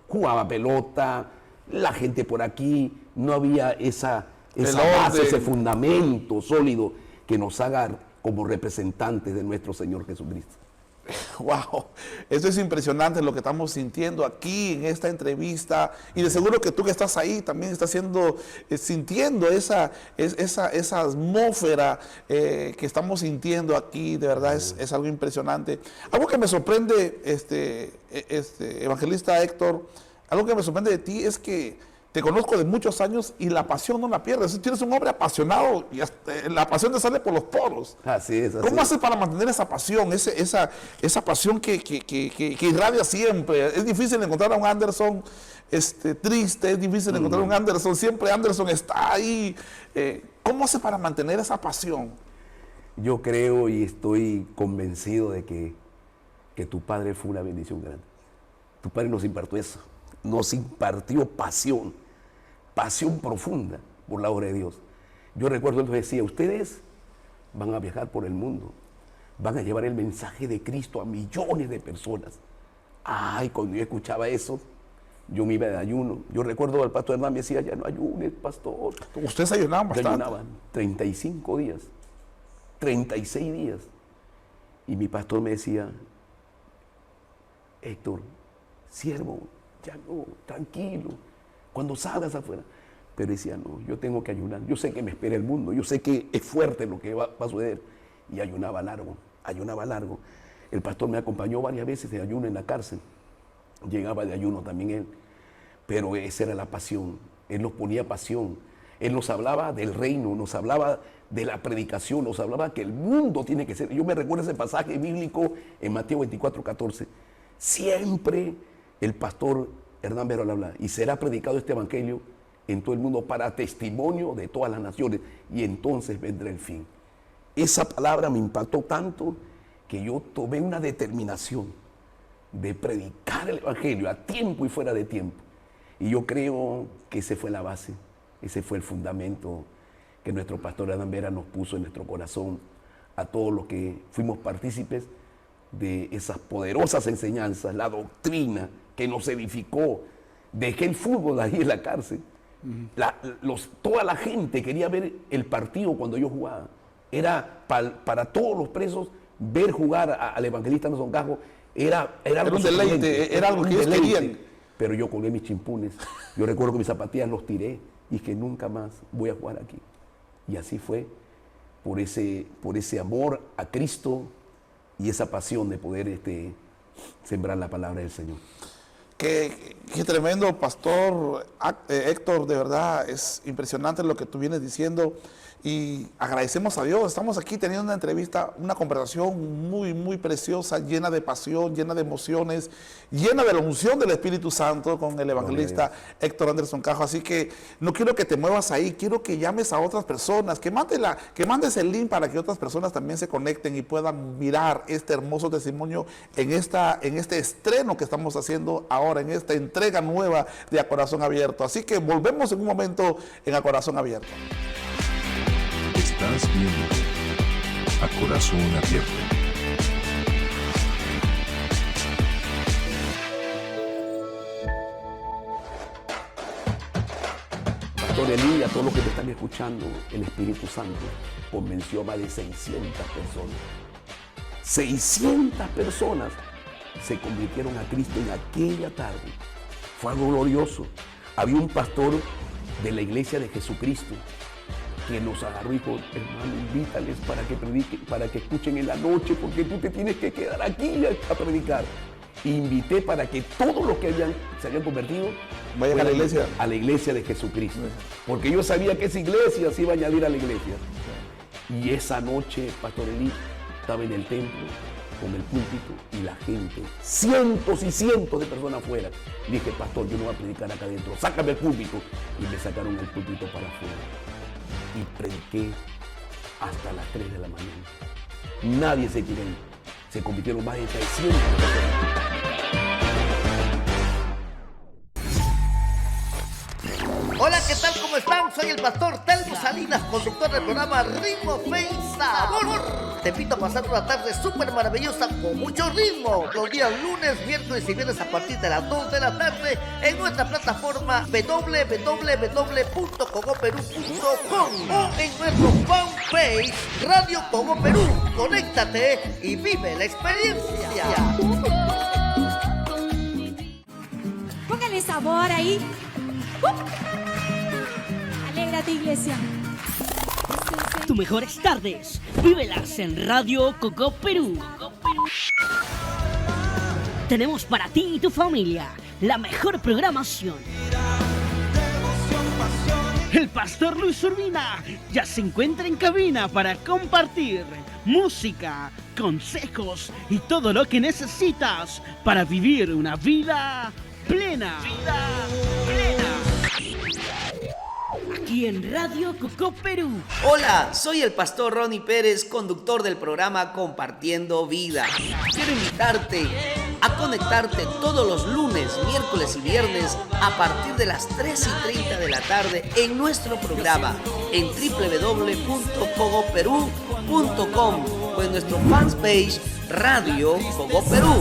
jugaba pelota, la gente por aquí, no había esa base, ese fundamento sólido que nos haga como representantes de nuestro Señor Jesucristo. Wow, eso es impresionante lo que estamos sintiendo aquí en esta entrevista, y de seguro que tú que estás ahí también estás sintiendo esa atmósfera que estamos sintiendo aquí. De verdad es algo impresionante. Algo que me sorprende, evangelista Héctor, algo que me sorprende de ti es que te conozco de muchos años y la pasión no la pierdes. Tienes un hombre apasionado y la pasión te sale por los poros. Así es. ¿Cómo haces para mantener esa pasión, esa pasión que irradia siempre? Es difícil encontrar a un Anderson triste, es difícil encontrar a un Anderson, siempre Anderson está ahí. ¿Cómo haces para mantener esa pasión? Yo creo y estoy convencido de que tu padre fue una bendición grande. Tu padre nos impartió eso, nos impartió pasión profunda por la obra de Dios. Yo recuerdo, él decía, ustedes van a viajar por el mundo, van a llevar el mensaje de Cristo a millones de personas. Ay, cuando yo escuchaba eso, yo me iba de ayuno. Yo recuerdo al pastor Hernán me decía, ya no ayunes, pastor. Ustedes ayunaban bastante. Ayunaban 35 días, 36 días. Y mi pastor me decía, Héctor, siervo, ya no, tranquilo, cuando salgas afuera. Pero decía, no, yo tengo que ayunar, yo sé que me espera el mundo, yo sé que es fuerte lo que va a suceder. Y ayunaba largo. El pastor me acompañó varias veces de ayuno en la cárcel. llegaba de ayuno también él, pero esa era la pasión, él nos ponía pasión, él nos hablaba del reino, nos hablaba de la predicación, nos hablaba que el mundo tiene que ser. Yo me recuerdo ese pasaje bíblico en Mateo 24:14, siempre el pastor Hernán Vera habla, y será predicado este evangelio en todo el mundo para testimonio de todas las naciones, y entonces vendrá el fin. Esa palabra me impactó tanto que yo tomé una determinación de predicar el evangelio a tiempo y fuera de tiempo. Y yo creo que esa fue la base, ese fue el fundamento que nuestro pastor Hernán Vera nos puso en nuestro corazón a todos los que fuimos partícipes de esas poderosas enseñanzas, la doctrina que nos edificó. Dejé el fútbol ahí en la cárcel. Toda la gente quería ver el partido cuando yo jugaba. Era para todos los presos ver jugar al evangelista Anderson Cajo era algo un deleite, era algo que ellos querían. Pero yo colgué mis chimpunes. Yo recuerdo que mis zapatillas los tiré y que nunca más voy a jugar aquí. Y así fue, por ese amor a Cristo y esa pasión de poder sembrar la palabra del Señor. Qué tremendo, Pastor Héctor, de verdad es impresionante lo que tú vienes diciendo y agradecemos a Dios. Estamos aquí teniendo una entrevista, una conversación muy, muy preciosa, llena de pasión, llena de emociones, llena de la unción del Espíritu Santo con el evangelista Héctor Anderson Cajo. Así que no quiero que te muevas ahí, quiero que llames a otras personas, que mandes el link para que otras personas también se conecten y puedan mirar este hermoso testimonio en este estreno que estamos haciendo ahora, en esta entrega nueva de A Corazón Abierto. Así que volvemos en un momento en A Corazón Abierto. Estás viendo A Corazón Abierto. Pastor Elí, a todos los que me están escuchando, el Espíritu Santo convenció a más de 600 personas. 600 personas se convirtieron a Cristo en aquella tarde. Fue algo glorioso. Había un pastor de la iglesia de Jesucristo que nos agarró y dijo, hermano, invítales para que prediquen, para que escuchen en la noche, porque tú te tienes que quedar aquí a predicar. Invité para que todos los que se habían convertido vayan a la iglesia. A la iglesia de Jesucristo. Porque yo sabía que esa iglesia se iba a añadir a la iglesia. Y esa noche, Pastor Elí estaba en el templo con el púlpito y la gente, cientos y cientos de personas afuera. Dije, pastor, yo no voy a predicar acá adentro, sácame el púlpito. Y me sacaron el púlpito para afuera. Y prediqué hasta las 3 de la mañana. Nadie se tiró. Se convirtieron más de 300 personas. Hola, ¿qué tal? ¿Cómo están? Soy el pastor Telmo Salinas, conductor del programa Ritmo, Fe y Sabor. Te invito a pasar una tarde súper maravillosa con mucho ritmo. Los días lunes, miércoles y viernes a partir de las 2 de la tarde en nuestra plataforma www.cogoperú.com o en nuestro fanpage Radio Cogo Perú. Conéctate y vive la experiencia. Póngale sabor ahí. Alégrate, iglesia. Tus mejores tardes, vívelas en Radio Coco Perú. Tenemos para ti y tu familia la mejor programación. El pastor Luis Urbina ya se encuentra en cabina para compartir música, consejos y todo lo que necesitas para vivir una vida plena. Aquí en Radio Coco Perú. Hola, soy el pastor Ronnie Pérez, conductor del programa Compartiendo Vida. Quiero invitarte a conectarte todos los lunes, miércoles y viernes a partir de las 3:30 de la tarde en nuestro programa en www.cogoperú.com o en nuestro fanpage Radio Cogo Perú.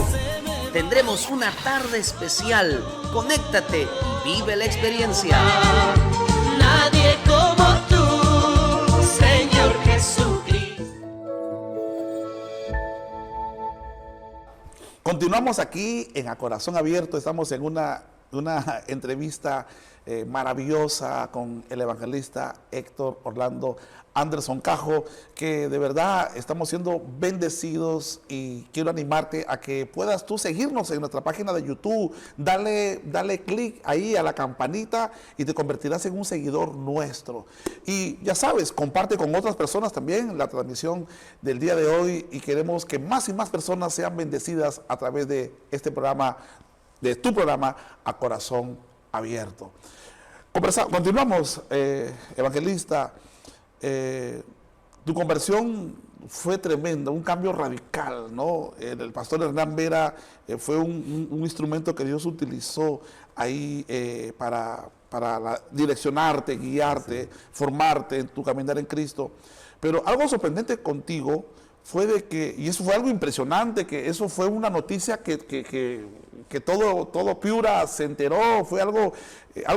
Tendremos una tarde especial. Conéctate y vive la experiencia. Nadie como tú, Señor Jesucristo. Continuamos aquí en A Corazón Abierto. Estamos en una una entrevista maravillosa con el evangelista Héctor Orlando Anderson Cajo, que de verdad estamos siendo bendecidos, y quiero animarte a que puedas tú seguirnos en nuestra página de YouTube, dale clic ahí a la campanita y te convertirás en un seguidor nuestro. Y ya sabes, comparte con otras personas también la transmisión del día de hoy, y queremos que más y más personas sean bendecidas a través de este programa, de tu programa A Corazón Abierto. Continuamos, evangelista. Tu conversión fue tremenda, un cambio radical, ¿no? El pastor Hernán Vera fue un instrumento que Dios utilizó ahí para direccionarte, guiarte, formarte en tu caminar en Cristo. Pero algo sorprendente contigo fue de que, y eso fue algo impresionante, que eso fue una noticia que todo Piura se enteró, fue algo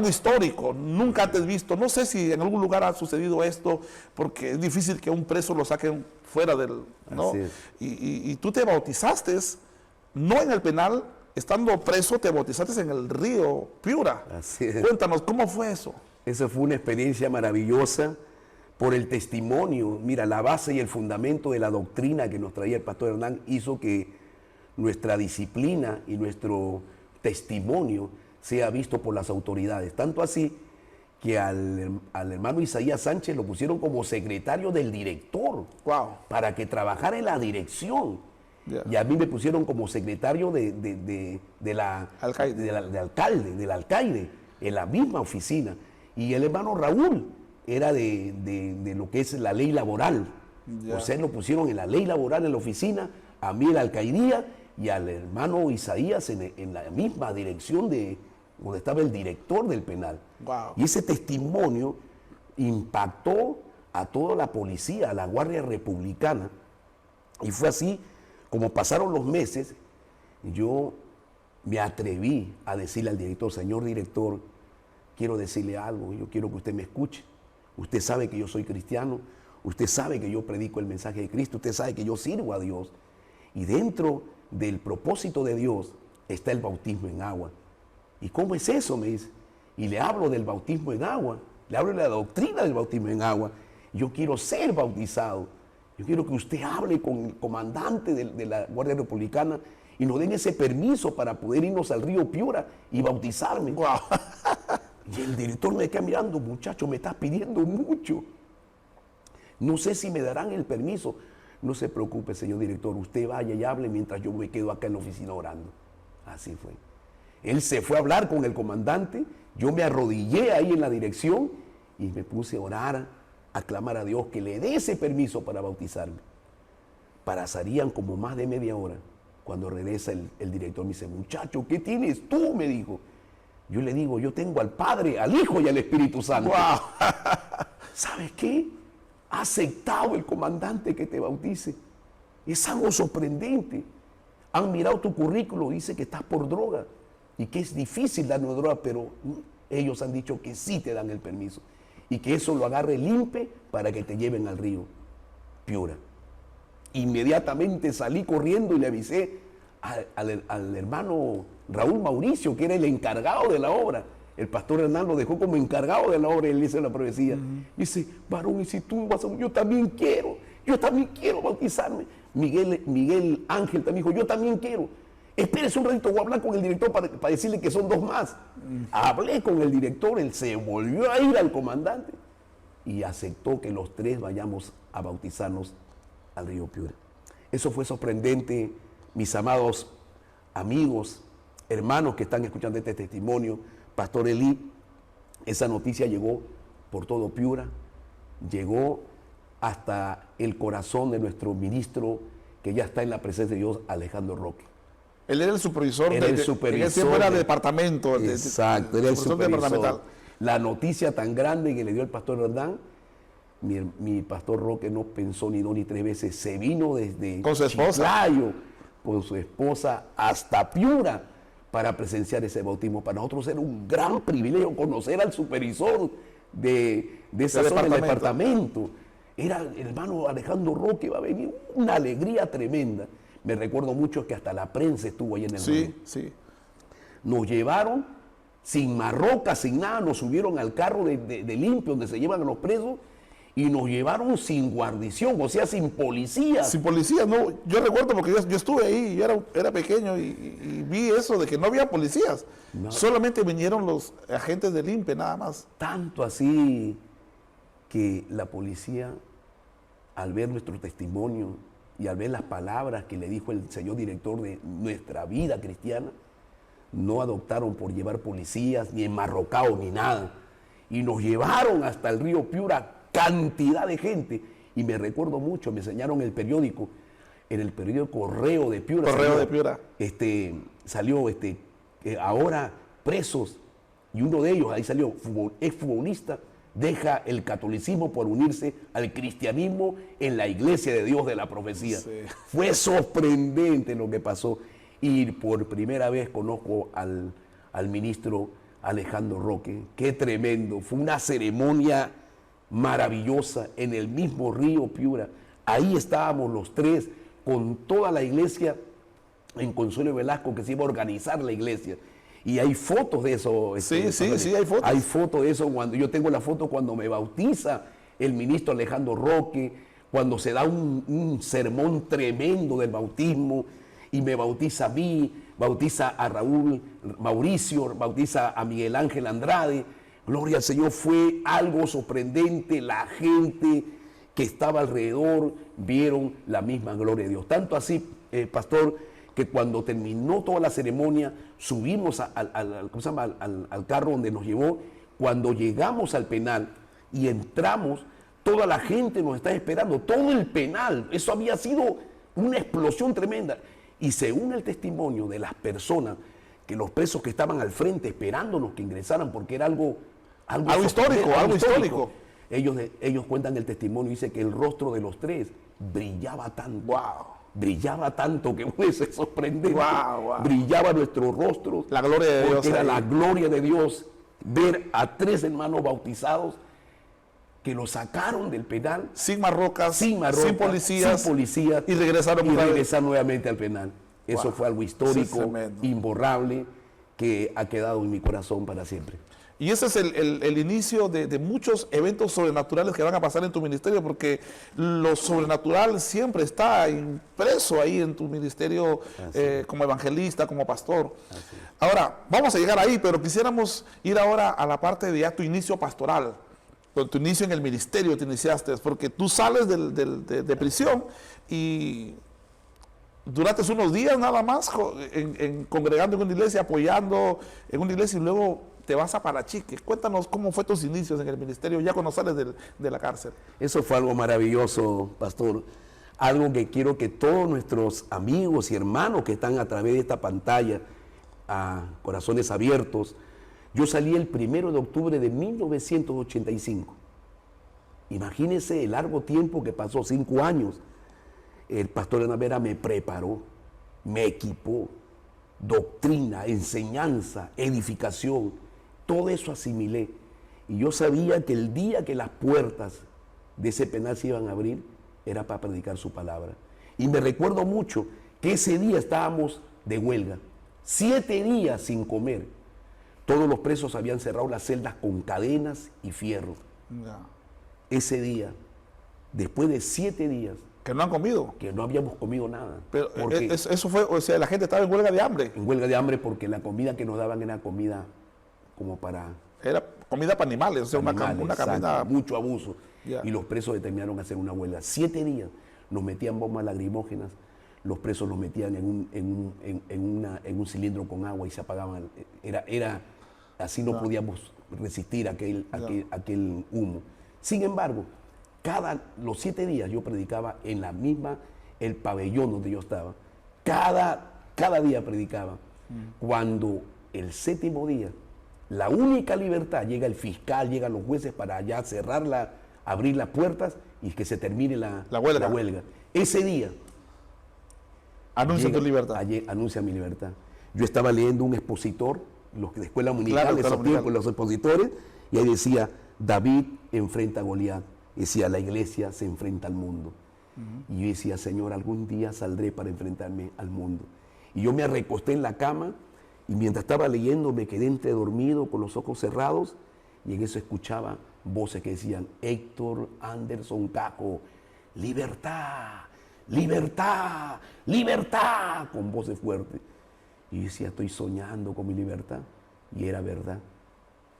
histórico, nunca antes visto. No sé si en algún lugar ha sucedido esto, porque es difícil que un preso lo saquen fuera del, ¿no? Y tú te bautizaste, no en el penal, estando preso, te bautizaste en el río Piura. Así es. Cuéntanos, ¿cómo fue eso? Esa fue una experiencia maravillosa por el testimonio. Mira, la base y el fundamento de la doctrina que nos traía el pastor Hernán hizo que nuestra disciplina y nuestro testimonio sea visto por las autoridades. Tanto así que al hermano Isaías Sánchez lo pusieron como secretario del director, para que trabajara en la dirección. Y a mí me pusieron como secretario del alcaide, en la misma oficina. Y el hermano Raúl era de lo que es la ley laboral. O sea, lo pusieron en la ley laboral en la oficina, a mí en la alcaidía, y al hermano Isaías en la misma dirección donde estaba el director del penal. Y ese testimonio impactó a toda la policía, a la Guardia Republicana. Y fue así como pasaron los meses. Yo me atreví a decirle al director: señor director, quiero decirle algo, yo quiero que usted me escuche. Usted sabe que yo soy cristiano, usted sabe que yo predico el mensaje de Cristo, usted sabe que yo sirvo a Dios. Y dentro del propósito de Dios está el bautismo en agua. ¿Y cómo es eso?, me dice. Y le hablo del bautismo en agua, le hablo de la doctrina del bautismo en agua. Yo quiero ser bautizado. Yo quiero que usted hable con el comandante de la Guardia Republicana y nos den ese permiso para poder irnos al río Piura y bautizarme. Y el director me queda mirando: muchacho, me estás pidiendo mucho. No sé si me darán el permiso. No se preocupe, señor director, usted vaya y hable mientras yo me quedo acá en la oficina orando. Así fue. Él se fue a hablar con el comandante, yo me arrodillé ahí en la dirección y me puse a orar, a clamar a Dios que le dé ese permiso para bautizarme. Pasarían como más de media hora. Cuando regresa el director me dice: muchacho, ¿qué tienes tú?, me dijo. Yo le digo: yo tengo al Padre, al Hijo y al Espíritu Santo. ¿Sabes qué? Ha aceptado el comandante que te bautice. Es algo sorprendente. Han mirado tu currículo, dice que estás por droga y que es difícil darnos droga, pero ellos han dicho que sí te dan el permiso y que eso lo agarre el INPE para que te lleven al río Piura. Inmediatamente salí corriendo y le avisé al hermano Raúl Mauricio, que era el encargado de la obra. El pastor Hernán lo dejó como encargado de la obra y él hizo la profecía. Dice: varón, y si tú vas a... yo también quiero bautizarme. Miguel Ángel también dijo: yo también quiero. Espérese un ratito, voy a hablar con el director para decirle que son dos más. Hablé con el director, él se volvió a ir al comandante y aceptó que los tres vayamos a bautizarnos al río Piura. Eso fue sorprendente, mis amados amigos, hermanos que están escuchando este testimonio. Pastor Elí, esa noticia llegó por todo Piura, llegó hasta el corazón de nuestro ministro, que ya está en la presencia de Dios, Alejandro Roque. Él era el supervisor. Era el supervisor. En ese tiempo era departamento. Exacto, era el supervisor departamental. La noticia tan grande que le dio el pastor Hernán, mi pastor Roque no pensó ni dos ni tres veces, se vino desde con su esposa, Chiclayo, con su esposa hasta Piura para presenciar ese bautismo. Para nosotros era un gran privilegio conocer al supervisor de esa zona del departamento. Era el hermano Alejandro Roque, va a venir, una alegría tremenda. Me recuerdo mucho que hasta la prensa estuvo ahí en el río. Sí. Nos llevaron sin marrocas, sin nada, nos subieron al carro de limpio donde se llevan a los presos y nos llevaron sin guarnición, o sea, sin policía. Sin policía, no. Yo recuerdo porque yo estuve ahí, yo era pequeño y vi eso de que no había policías. No. Solamente vinieron los agentes del INPE, nada más. Tanto así que la policía, al ver nuestro testimonio y al ver las palabras que le dijo el señor director de nuestra vida cristiana, no adoptaron por llevar policías, ni enmarrocados, ni nada. Y nos llevaron hasta el río Piura, cantidad de gente. Y me recuerdo mucho, me enseñaron el periódico, en el periódico Correo de Piura. Correo de Piura. Salió ahora presos, y uno de ellos, ahí salió, exfutbolista, deja el catolicismo por unirse al cristianismo en la iglesia de Dios de la profecía. Sí. Fue sorprendente lo que pasó. Y por primera vez conozco al ministro Alejandro Roque. Qué tremendo. Fue una ceremonia maravillosa en el mismo río Piura. Ahí estábamos los tres con toda la iglesia en Consuelo Velasco, que se iba a organizar la iglesia. Y hay fotos de eso. Sí, hay fotos. Hay fotos de eso. Yo tengo la foto cuando me bautiza el ministro Alejandro Roque, cuando se da un sermón tremendo del bautismo, y me bautiza a mí, bautiza a Raúl Mauricio, bautiza a Miguel Ángel Andrade. Gloria al Señor, fue algo sorprendente. La gente que estaba alrededor vieron la misma gloria de Dios. Tanto así, pastor, que cuando terminó toda la ceremonia, subimos al carro donde nos llevó. Cuando llegamos al penal y entramos, toda la gente nos está esperando, todo el penal. Eso había sido una explosión tremenda. Y según el testimonio de las personas, que los presos que estaban al frente esperándonos que ingresaran, porque era algo histórico. Ellos cuentan el testimonio y dice que el rostro de los tres brillaba tanto. Wow. Brillaba tanto que fue sorprendente. Wow. Brillaba nuestro rostro. La gloria de Dios. Porque era ahí. la gloria de Dios ver a tres hermanos bautizados que los sacaron del penal Sin marrocas, sin policías, y regresaron nuevamente al penal. Eso Wow. fue algo Eso histórico, es tremendo. imborrable, que ha quedado en mi corazón para siempre. Y ese es el inicio de muchos eventos sobrenaturales que van a pasar en tu ministerio, porque lo sobrenatural siempre está impreso ahí en tu ministerio como evangelista, como pastor. Ahora, vamos a llegar ahí, pero quisiéramos ir ahora a la parte de ya tu inicio pastoral, con tu inicio en el ministerio te iniciaste, porque tú sales de prisión y duraste unos días nada más congregando en una iglesia, apoyando en una iglesia, y luego te vas a Parachique. Cuéntanos cómo fue tus inicios en el ministerio ya cuando sales de la cárcel. Eso fue algo maravilloso, pastor. Algo que quiero que todos nuestros amigos y hermanos que están a través de esta pantalla, a corazones abiertos. Yo salí el 1 de octubre de 1985. Imagínense el largo tiempo que pasó, 5 años. El pastor Hernán Vera me preparó, me equipó, doctrina, enseñanza, edificación, todo eso asimilé. Y yo sabía que el día que las puertas de ese penal se iban a abrir, era para predicar su palabra. Y me recuerdo mucho que ese día estábamos de huelga, 7 días sin comer. Todos los presos habían cerrado las celdas con cadenas y fierro. Ya. Ese día, después de 7 días, Que no han comido. que no habíamos comido nada. Pero Porque eso fue, o sea, la gente estaba en huelga de hambre. en huelga de hambre, porque la comida que nos daban era comida como para Era comida para animales, o sea, animales, una exacto, comida. mucho abuso. Ya. Y los presos determinaron hacer una huelga. 7 días nos metían bombas lacrimógenas, los presos los metían en un cilindro con agua y se apagaban. Así no podíamos resistir aquel humo. Sin embargo, los 7 días yo predicaba en el pabellón donde yo estaba. Cada día predicaba. Cuando el 7º día, la única libertad, llega el fiscal, llegan los jueces para ya abrir las puertas y que se termine la huelga. Ese día Anuncia tu libertad. anuncia mi libertad. Yo estaba leyendo un expositor, los de escuela dominical, Claro, de esos escuela tiempos, los expositores, y ahí decía, David enfrenta a Goliat. Decía, la iglesia se enfrenta al mundo. Y yo decía, Señor, algún día saldré para enfrentarme al mundo. Y yo me recosté en la cama Y mientras estaba leyendo me quedé entre dormido con los ojos cerrados y en eso escuchaba voces que decían: Héctor Anderson Cajo, libertad, libertad, libertad, con voces fuertes. Y yo decía, estoy soñando con mi libertad. Y era verdad.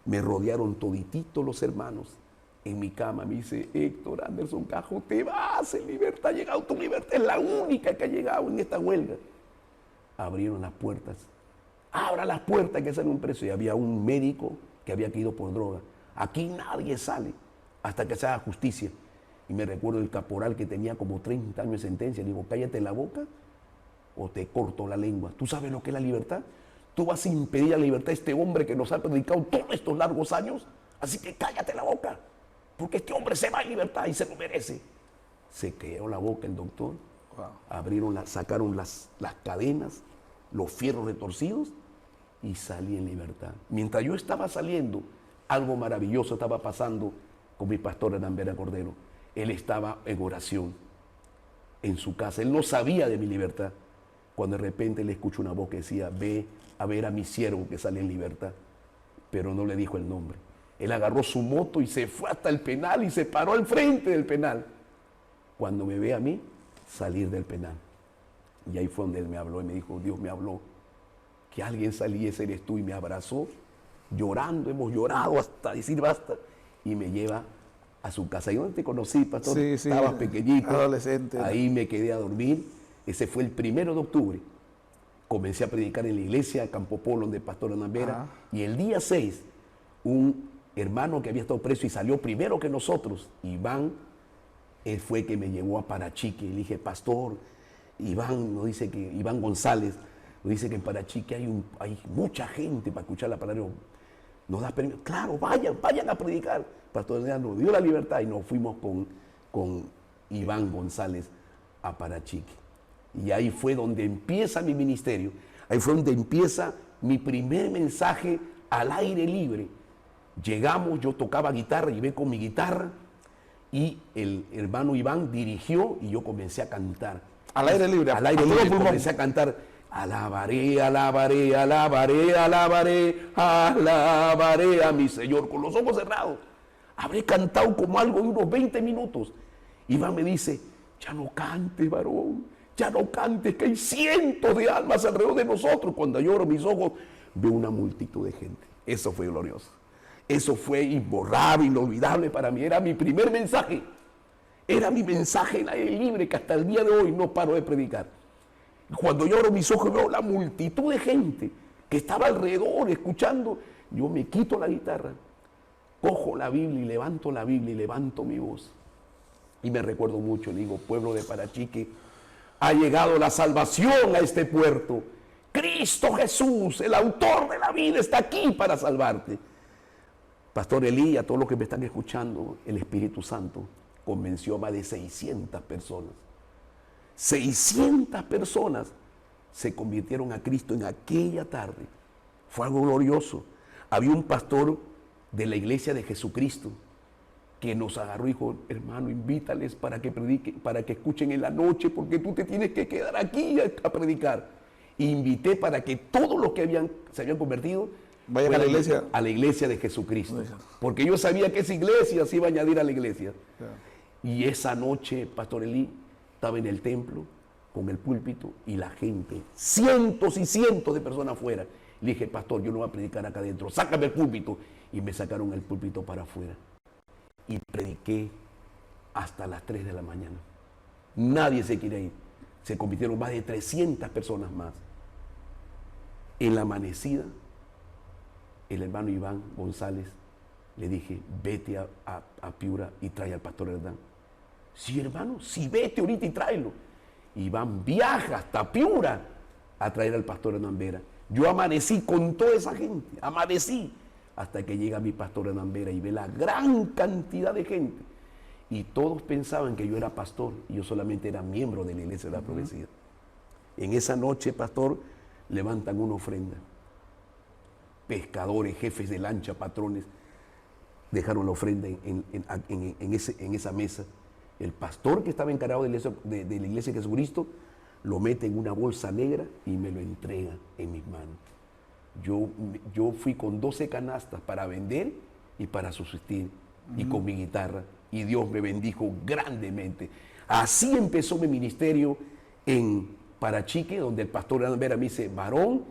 Me rodearon todititos los hermanos. En mi cama me dice: Héctor Anderson Cajo, te vas en libertad, ha llegado tu libertad, es la única que ha llegado en esta huelga. Abrieron las puertas. Abra las puertas, que sale un preso. Y había un médico que había caído por droga. Aquí nadie sale hasta que se haga justicia. Y me recuerdo el caporal que tenía como 30 años de sentencia. Le digo, cállate la boca o te corto la lengua. ¿Tú sabes lo que es la libertad? Tú vas a impedir la libertad a este hombre que nos ha predicado todos estos largos años. Así que cállate la boca, porque este hombre se va en libertad y se lo merece. Se quedó la boca el doctor. Wow. Sacaron las cadenas, los fierros retorcidos y salí en libertad. Mientras yo estaba saliendo, algo maravilloso estaba pasando con mi pastor Hernán Vera Cordero. Él estaba en oración en su casa. Él no sabía de mi libertad. Cuando de repente le escucho una voz que decía: ve a ver a mi siervo que sale en libertad. Pero no le dijo el nombre. Él agarró su moto y se fue hasta el penal y se paró al frente del penal. Cuando me ve a mí salir del penal. Y ahí fue donde él me habló y me dijo: Dios me habló que alguien saliese, eres tú. Y me abrazó llorando, hemos llorado hasta decir basta. Y me lleva a su casa. ¿Y dónde te conocí, pastor? Sí, estabas pequeñito. Adolescente. Ahí me quedé a dormir. Ese fue el 1 de octubre. Comencé a predicar en la iglesia Campo Polo, donde pastor Hernán Vera. Y el día 6, un hermano que había estado preso y salió primero que nosotros, Iván, él fue que me llevó a Parachique. Y le dije: pastor, Iván González, nos dice que en Parachique hay mucha gente para escuchar la palabra. ¿Nos das permiso? Claro, vayan a predicar. Pastor Hernán nos dio la libertad y nos fuimos con Iván González a Parachique. Y ahí fue donde empieza mi ministerio. Ahí fue donde empieza mi primer mensaje al aire libre. Llegamos, yo tocaba guitarra, llevé con mi guitarra y el hermano Iván dirigió y yo comencé a cantar. Al aire libre. Al aire libre comencé a cantar: alabaré, alabaré, alabaré, alabaré, alabaré a mi Señor. Con los ojos cerrados. Habré cantado como algo de unos 20 minutos. Iván me dice: ya no cantes, varón. Ya no cantes, que hay cientos de almas alrededor de nosotros. Cuando yo abro mis ojos, veo una multitud de gente. Eso fue glorioso. Eso fue imborrable, inolvidable para mí. Era mi primer mensaje. Era mi mensaje en aire libre que hasta el día de hoy no paro de predicar. Cuando yo abro mis ojos, veo la multitud de gente que estaba alrededor escuchando. Yo me quito la guitarra, cojo la Biblia y levanto mi voz. Y me recuerdo mucho, le digo: pueblo de Parachique, ha llegado la salvación a este puerto. Cristo Jesús, el autor de la vida, está aquí para salvarte. Pastor Elí, a todos los que me están escuchando, el Espíritu Santo convenció a más de 600 personas. 600 personas se convirtieron a Cristo en aquella tarde. Fue algo glorioso. Había un pastor de la iglesia de Jesucristo que nos agarró y dijo: hermano, invítales para que prediquen, para que escuchen en la noche, porque tú te tienes que quedar aquí a predicar. E invité para que todos los que se habían convertido vayan a la iglesia de Jesucristo. Porque yo sabía que esa iglesia se iba a añadir a la iglesia. Y esa noche, Pastor Elí estaba en el templo con el púlpito y la gente, cientos y cientos de personas afuera. Le dije: pastor, yo no voy a predicar acá adentro, sácame el púlpito. Y me sacaron el púlpito para afuera. Y prediqué hasta las 3 de la mañana. Nadie se quería ir. Se convirtieron más de 300 personas más. En la amanecida, el hermano Iván González, le dije: vete a Piura y trae al pastor Hernán. Sí, hermano, sí, vete ahorita y tráelo. Iván viaja hasta Piura a traer al pastor Hernán Vera. Yo amanecí con toda esa gente, amanecí, hasta que llega mi pastor Hernán Vera y ve la gran cantidad de gente. Y todos pensaban que yo era pastor y yo solamente era miembro de la iglesia de la Progresida. En esa noche, pastor, levantan una ofrenda. Pescadores, jefes de lancha, patrones, dejaron la ofrenda en esa mesa. El pastor que estaba encargado de la iglesia de Jesucristo lo mete en una bolsa negra y me lo entrega en mis manos. yo fui con 12 canastas para vender y para subsistir, y con mi guitarra, y Dios me bendijo grandemente. Así empezó mi ministerio en Parachique, donde el pastor Hernán Vera me dice, varón,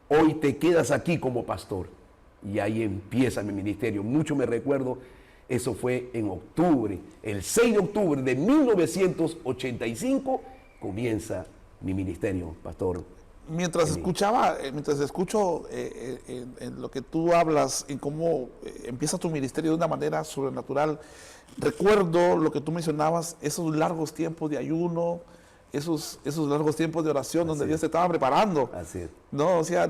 hoy te quedas aquí como pastor. Y ahí empieza mi ministerio. Mucho me recuerdo, eso fue en octubre, el 6 de octubre de 1985, comienza mi ministerio, pastor. Mientras escucho en lo que tú hablas, en cómo empieza tu ministerio de una manera sobrenatural, recuerdo lo que tú mencionabas, esos largos tiempos de ayuno, esos largos tiempos de oración donde Dios te estaba preparando. Así es. No, o sea,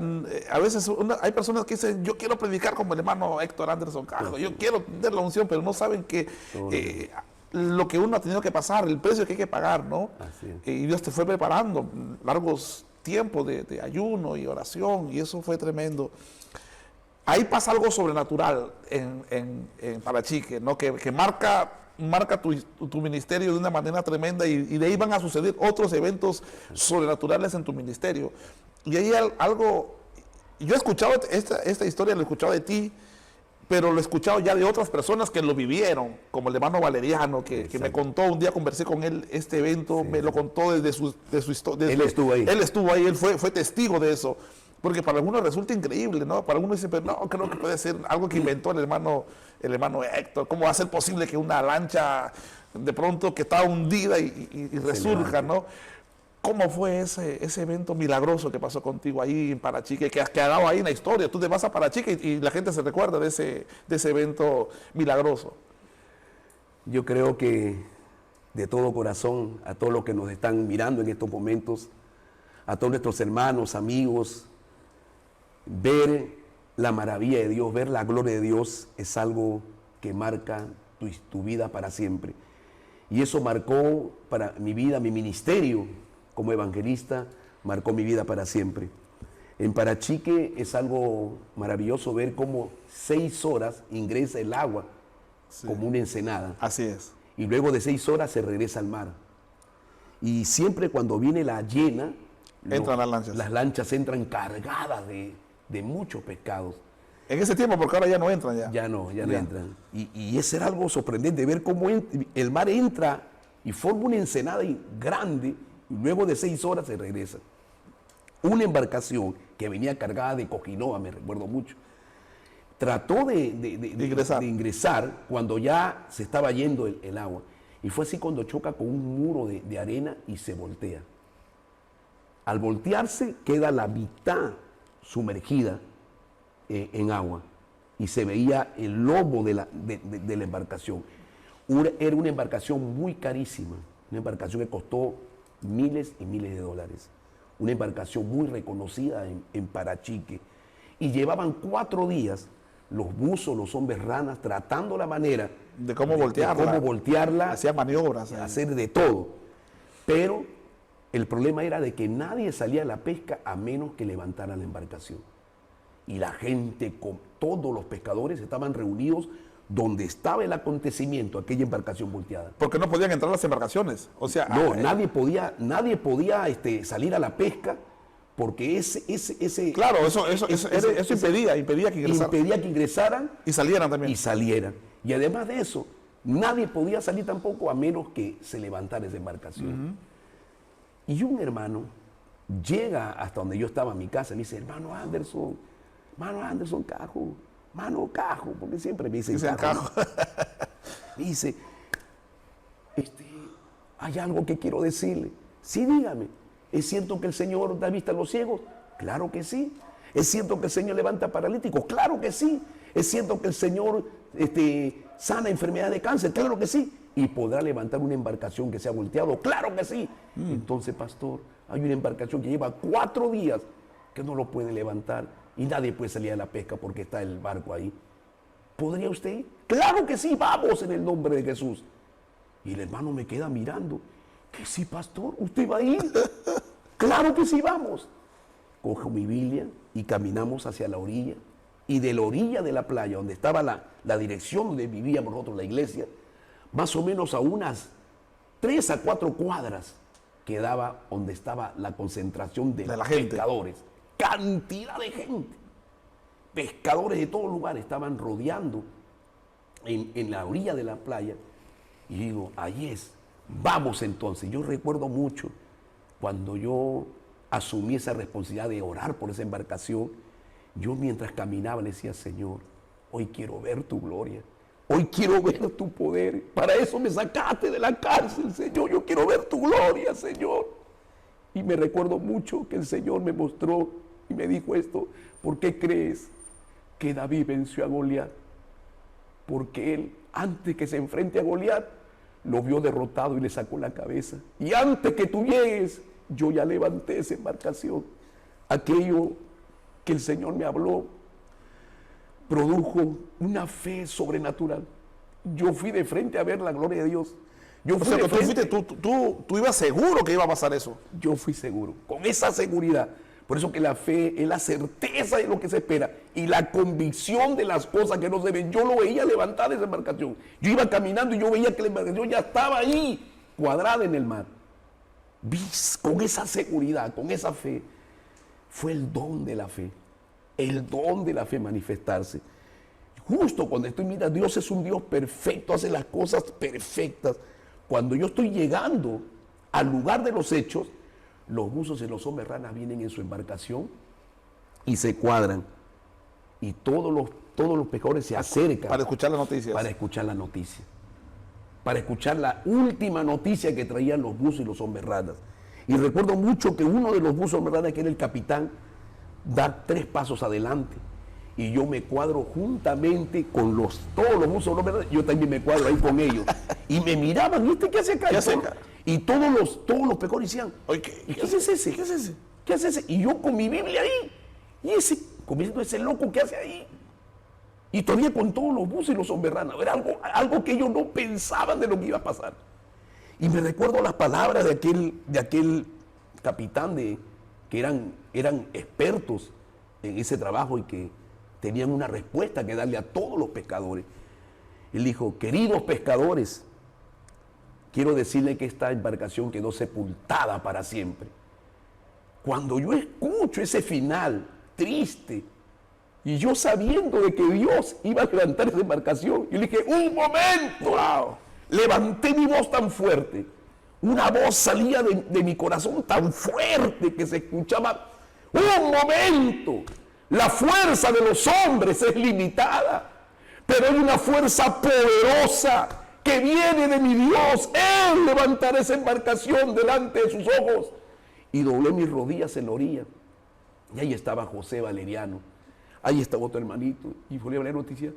a veces hay personas que dicen, yo quiero predicar como el hermano Héctor Anderson Cajo, yo quiero tener la unción, pero no saben que lo que uno ha tenido que pasar, el precio que hay que pagar, ¿no? Así es. Y Dios te fue preparando largos tiempos de ayuno y oración, y eso fue tremendo. Ahí pasa algo sobrenatural en Parachique, ¿no? Que marca tu ministerio de una manera tremenda, y de ahí van a suceder otros eventos sobrenaturales en tu ministerio. Y ahí algo, yo he escuchado esta historia, lo he escuchado de ti, pero lo he escuchado ya de otras personas que lo vivieron, como el hermano Valeriano, que me contó, un día conversé con él este evento, me lo contó desde su historia. Él estuvo ahí. Él estuvo ahí, él fue testigo de eso. Porque para algunos resulta increíble, ¿no? Para algunos dice, pero no, creo que puede ser algo que inventó el hermano Héctor. ¿Cómo va a ser posible que una lancha de pronto que está hundida y resurja, ¿no? ¿Cómo fue ese evento milagroso que pasó contigo ahí en Parachique, que has quedado ahí en la historia? Tú te vas a Parachique y la gente se recuerda de ese evento milagroso. Yo creo que de todo corazón, a todos los que nos están mirando en estos momentos, a todos nuestros hermanos, amigos, ver la maravilla de Dios, ver la gloria de Dios es algo que marca tu vida para siempre. Y eso marcó para mi vida, mi ministerio como evangelista, marcó mi vida para siempre. En Parachique es algo maravilloso ver cómo 6 horas ingresa el agua como una ensenada. Así es. Y luego de 6 horas se regresa al mar. Y siempre cuando viene la llena, entran las lanchas. Las lanchas entran cargadas de muchos pescados. En ese tiempo, porque ahora ya no entran ya. Ya no entran. Y ese era algo sorprendente, ver cómo el mar entra y forma una ensenada grande, y luego de 6 horas se regresa. Una embarcación que venía cargada de coquinoa, me recuerdo mucho, trató de ingresar cuando ya se estaba yendo el agua. Y fue así cuando choca con un muro de arena y se voltea. Al voltearse queda la mitad sumergida en agua, y se veía el lomo de la embarcación. Era una embarcación muy carísima, una embarcación que costó miles y miles de dólares, una embarcación muy reconocida en Parachique, y llevaban 4 días los buzos, los hombres ranas, tratando la manera de cómo voltearla, hacían maniobras, hacer de todo, pero el problema era de que nadie salía a la pesca a menos que levantara la embarcación. Y la gente, con todos los pescadores, estaban reunidos donde estaba el acontecimiento, aquella embarcación volteada. Porque no podían entrar las embarcaciones. O sea, no, nadie podía salir a la pesca, porque ese claro, eso impedía que ingresaran. Impedía que ingresaran y salieran también. Y salieran. Y además de eso, nadie podía salir tampoco a menos que se levantara esa embarcación. Y un hermano llega hasta donde yo estaba en mi casa y me dice, hermano Anderson Cajo, mano Cajo, porque siempre me dicen Cajo. Me dice, hay algo que quiero decirle. Sí, dígame. ¿Es cierto que el Señor da vista a los ciegos? Claro que sí. ¿Es cierto que el Señor levanta paralíticos? Claro que sí. ¿Es cierto que el Señor sana enfermedad de cáncer? Claro que sí. ¿Y podrá levantar una embarcación que se ha volteado? ¡Claro que sí! Entonces, pastor, hay una embarcación que lleva 4 días que no lo puede levantar y nadie puede salir a la pesca porque está el barco ahí. ¿Podría usted ir? ¡Claro que sí! ¡Vamos en el nombre de Jesús! Y el hermano me queda mirando. ¿Que sí, pastor? ¿Usted va a ir? ¡Claro que sí, vamos! Cojo mi Biblia y caminamos hacia la orilla. Y de la orilla de la playa, donde estaba la dirección donde vivíamos nosotros, la iglesia, más o menos a unas 3 a 4 cuadras quedaba donde estaba la concentración de la gente. pescadores. Cantidad de gente. pescadores de todos lugares estaban rodeando en la orilla de la playa. Y digo, ahí es, vamos entonces. Yo recuerdo mucho cuando yo asumí esa responsabilidad de orar por esa embarcación. Yo mientras caminaba le decía, Señor, hoy quiero ver tu gloria. Hoy quiero ver tu poder. Para eso me sacaste de la cárcel, Señor. Yo quiero ver tu gloria, Señor. Y me recuerdo mucho que el Señor me mostró y me dijo esto. ¿Por qué crees que David venció a Goliat? Porque él, antes que se enfrente a Goliat, lo vio derrotado y le sacó la cabeza. Y antes que tú llegues, yo ya levanté esa embarcación. Aquello que el Señor me habló produjo una fe sobrenatural. Yo fui de frente a ver la gloria de Dios. Yo fui de frente. Tú ibas seguro que iba a pasar eso. Yo fui seguro, con esa seguridad. Por eso que la fe es la certeza de lo que se espera y la convicción de las cosas que no se ven. Yo lo veía levantada esa embarcación. Yo iba caminando y yo veía que la embarcación ya estaba ahí, cuadrada en el mar. Vi con esa seguridad, con esa fe. Fue el don de la fe. El don de la fe manifestarse. Justo cuando estoy, mira, Dios es un Dios perfecto, hace las cosas perfectas. Cuando yo estoy llegando al lugar de los hechos, los buzos y los hombres ranas vienen en su embarcación y se cuadran. Y todos los pescadores se acercan. Para escuchar las noticias. Para escuchar la noticia. Para escuchar la última noticia que traían los buzos y los hombres ranas. Y recuerdo mucho que uno de los buzos hombres ranas, que era el capitán, da 3 pasos adelante. Y yo me cuadro juntamente con todos los buzos hombres ranas. Yo también me cuadro ahí con ellos. Y me miraban, ¿y qué hace acá? ¿Qué hace acá? Y todos los pescadores decían, oye, ¿qué hace ese? ¿Qué hace ese? ¿Qué hace ese? Y yo con mi Biblia ahí. Y ese loco, ¿qué hace ahí? Y todavía con todos los buzos y los hombres ranas. Era algo que ellos no pensaban de lo que iba a pasar. Y me recuerdo las palabras de aquel capitán que eran expertos en ese trabajo y que tenían una respuesta que darle a todos los pescadores. Él dijo, queridos pescadores, quiero decirle que esta embarcación quedó sepultada para siempre. Cuando yo escucho ese final triste, y yo sabiendo de que Dios iba a levantar esa embarcación, yo le dije, ¡un momento! ¡Wow! Levanté mi voz tan fuerte. Una voz salía de mi corazón tan fuerte que se escuchaba, ¡un momento! La fuerza de los hombres es limitada, pero hay una fuerza poderosa que viene de mi Dios. Él levantará esa embarcación delante de sus ojos. Y doblé mis rodillas en la orilla. Y ahí estaba José Valeriano. Ahí estaba otro hermanito. Y fue a leer noticias.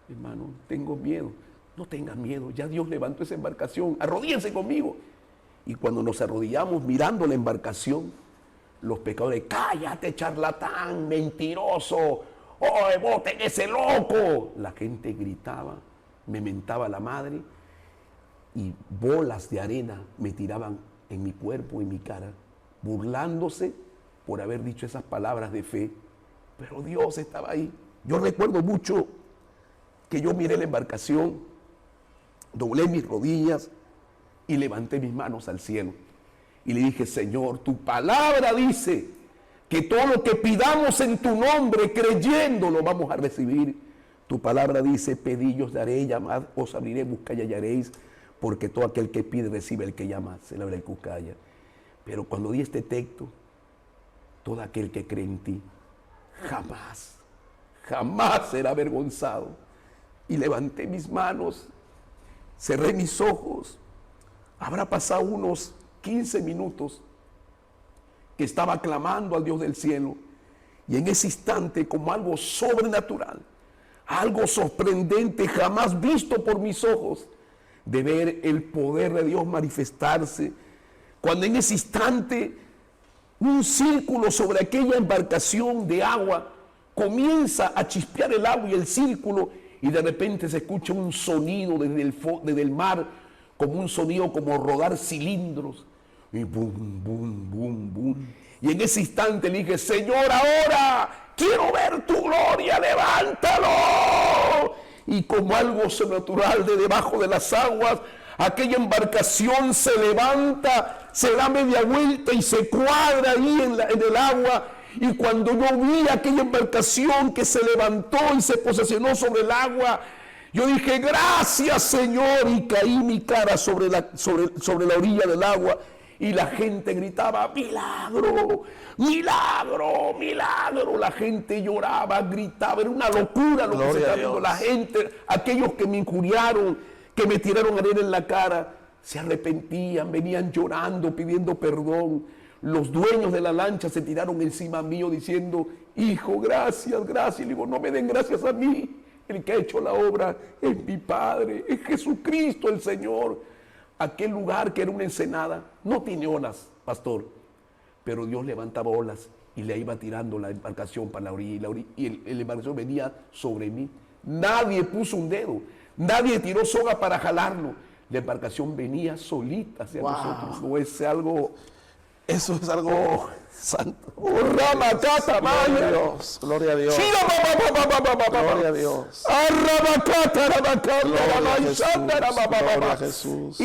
Hermano, tengo miedo. No tengan miedo. Ya Dios levantó esa embarcación. Arrodíense conmigo. Y cuando nos arrodillamos mirando la embarcación, los pescadores, cállate, charlatán, mentiroso. ¡Oh, boten ese loco! La gente gritaba, me mentaba la madre y bolas de arena me tiraban en mi cuerpo y mi cara, burlándose por haber dicho esas palabras de fe. Pero Dios estaba ahí. Yo recuerdo mucho que yo miré la embarcación, doblé mis rodillas y levanté mis manos al cielo. Y le dije, Señor, tu palabra dice que todo lo que pidamos en tu nombre, creyendo, lo vamos a recibir. Tu palabra dice, pedid y os daré, llamad, os abriré, buscad y hallaréis, porque todo aquel que pide recibe, el que llama se le abre el cucaya. Pero cuando di este texto, todo aquel que cree en ti, jamás será avergonzado. Y levanté mis manos, cerré mis ojos. Habrá pasado unos 15 minutos que estaba clamando al Dios del cielo, y en ese instante, como algo sobrenatural, algo sorprendente jamás visto por mis ojos, de ver el poder de Dios manifestarse, cuando en ese instante un círculo sobre aquella embarcación de agua comienza a chispear el agua y el círculo, y de repente se escucha un sonido desde el mar, como un sonido como rodar cilindros, y boom, boom, boom, boom. Y en ese instante le dije, Señor, ahora quiero ver tu gloria, levántalo. Y como algo sobrenatural de debajo de las aguas, aquella embarcación se levanta, se da media vuelta y se cuadra ahí en el agua. Y cuando yo vi aquella embarcación que se levantó y se posesionó sobre el agua, yo dije, gracias Señor, y caí mi cara sobre la orilla del agua. Y la gente gritaba, milagro, milagro, milagro. La gente lloraba, gritaba, era una locura lo que se estaba viendo. La gente, aquellos que me injuriaron, que me tiraron arena en la cara, se arrepentían, venían llorando, pidiendo perdón. Los dueños de la lancha se tiraron encima mío diciendo, hijo, gracias, gracias. Y le digo, no me den gracias a mí. El que ha hecho la obra es mi Padre, es Jesucristo el Señor. Aquel lugar que era una ensenada no tiene olas, pastor, pero Dios levantaba olas y le iba tirando la embarcación para la orilla, y la embarcación venía sobre mí. Nadie puso un dedo, nadie tiró soga para jalarlo. La embarcación venía solita hacia nosotros. No es algo... Eso es algo santo. Ramacata, Gloria a Dios. Gloria a Dios. Gloria a Dios. Gloria a Jesús.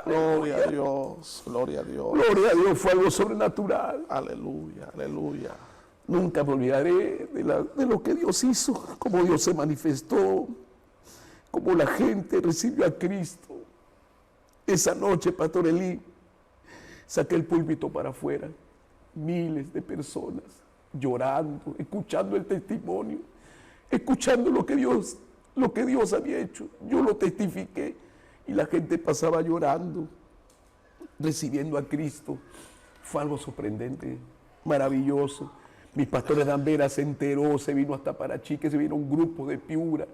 Gloria a Dios. Gloria a Dios. Gloria a Dios, fue algo sobrenatural. Aleluya, aleluya. Nunca me olvidaré de lo que Dios hizo, cómo Dios se manifestó, cómo la gente recibió a Cristo. Esa noche, Pastor Elí, saqué el púlpito para afuera, miles de personas llorando, escuchando el testimonio, escuchando lo que Dios había hecho. Yo lo testifiqué y la gente pasaba llorando, recibiendo a Cristo. Fue algo sorprendente, maravilloso. Mis pastores de Ambera se enteró, se vino hasta Parachique, se vieron grupos de Piura,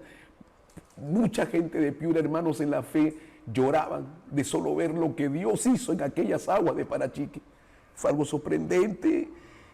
mucha gente de Piura, hermanos en la fe, lloraban de solo ver lo que Dios hizo en aquellas aguas de Parachique. Fue algo sorprendente.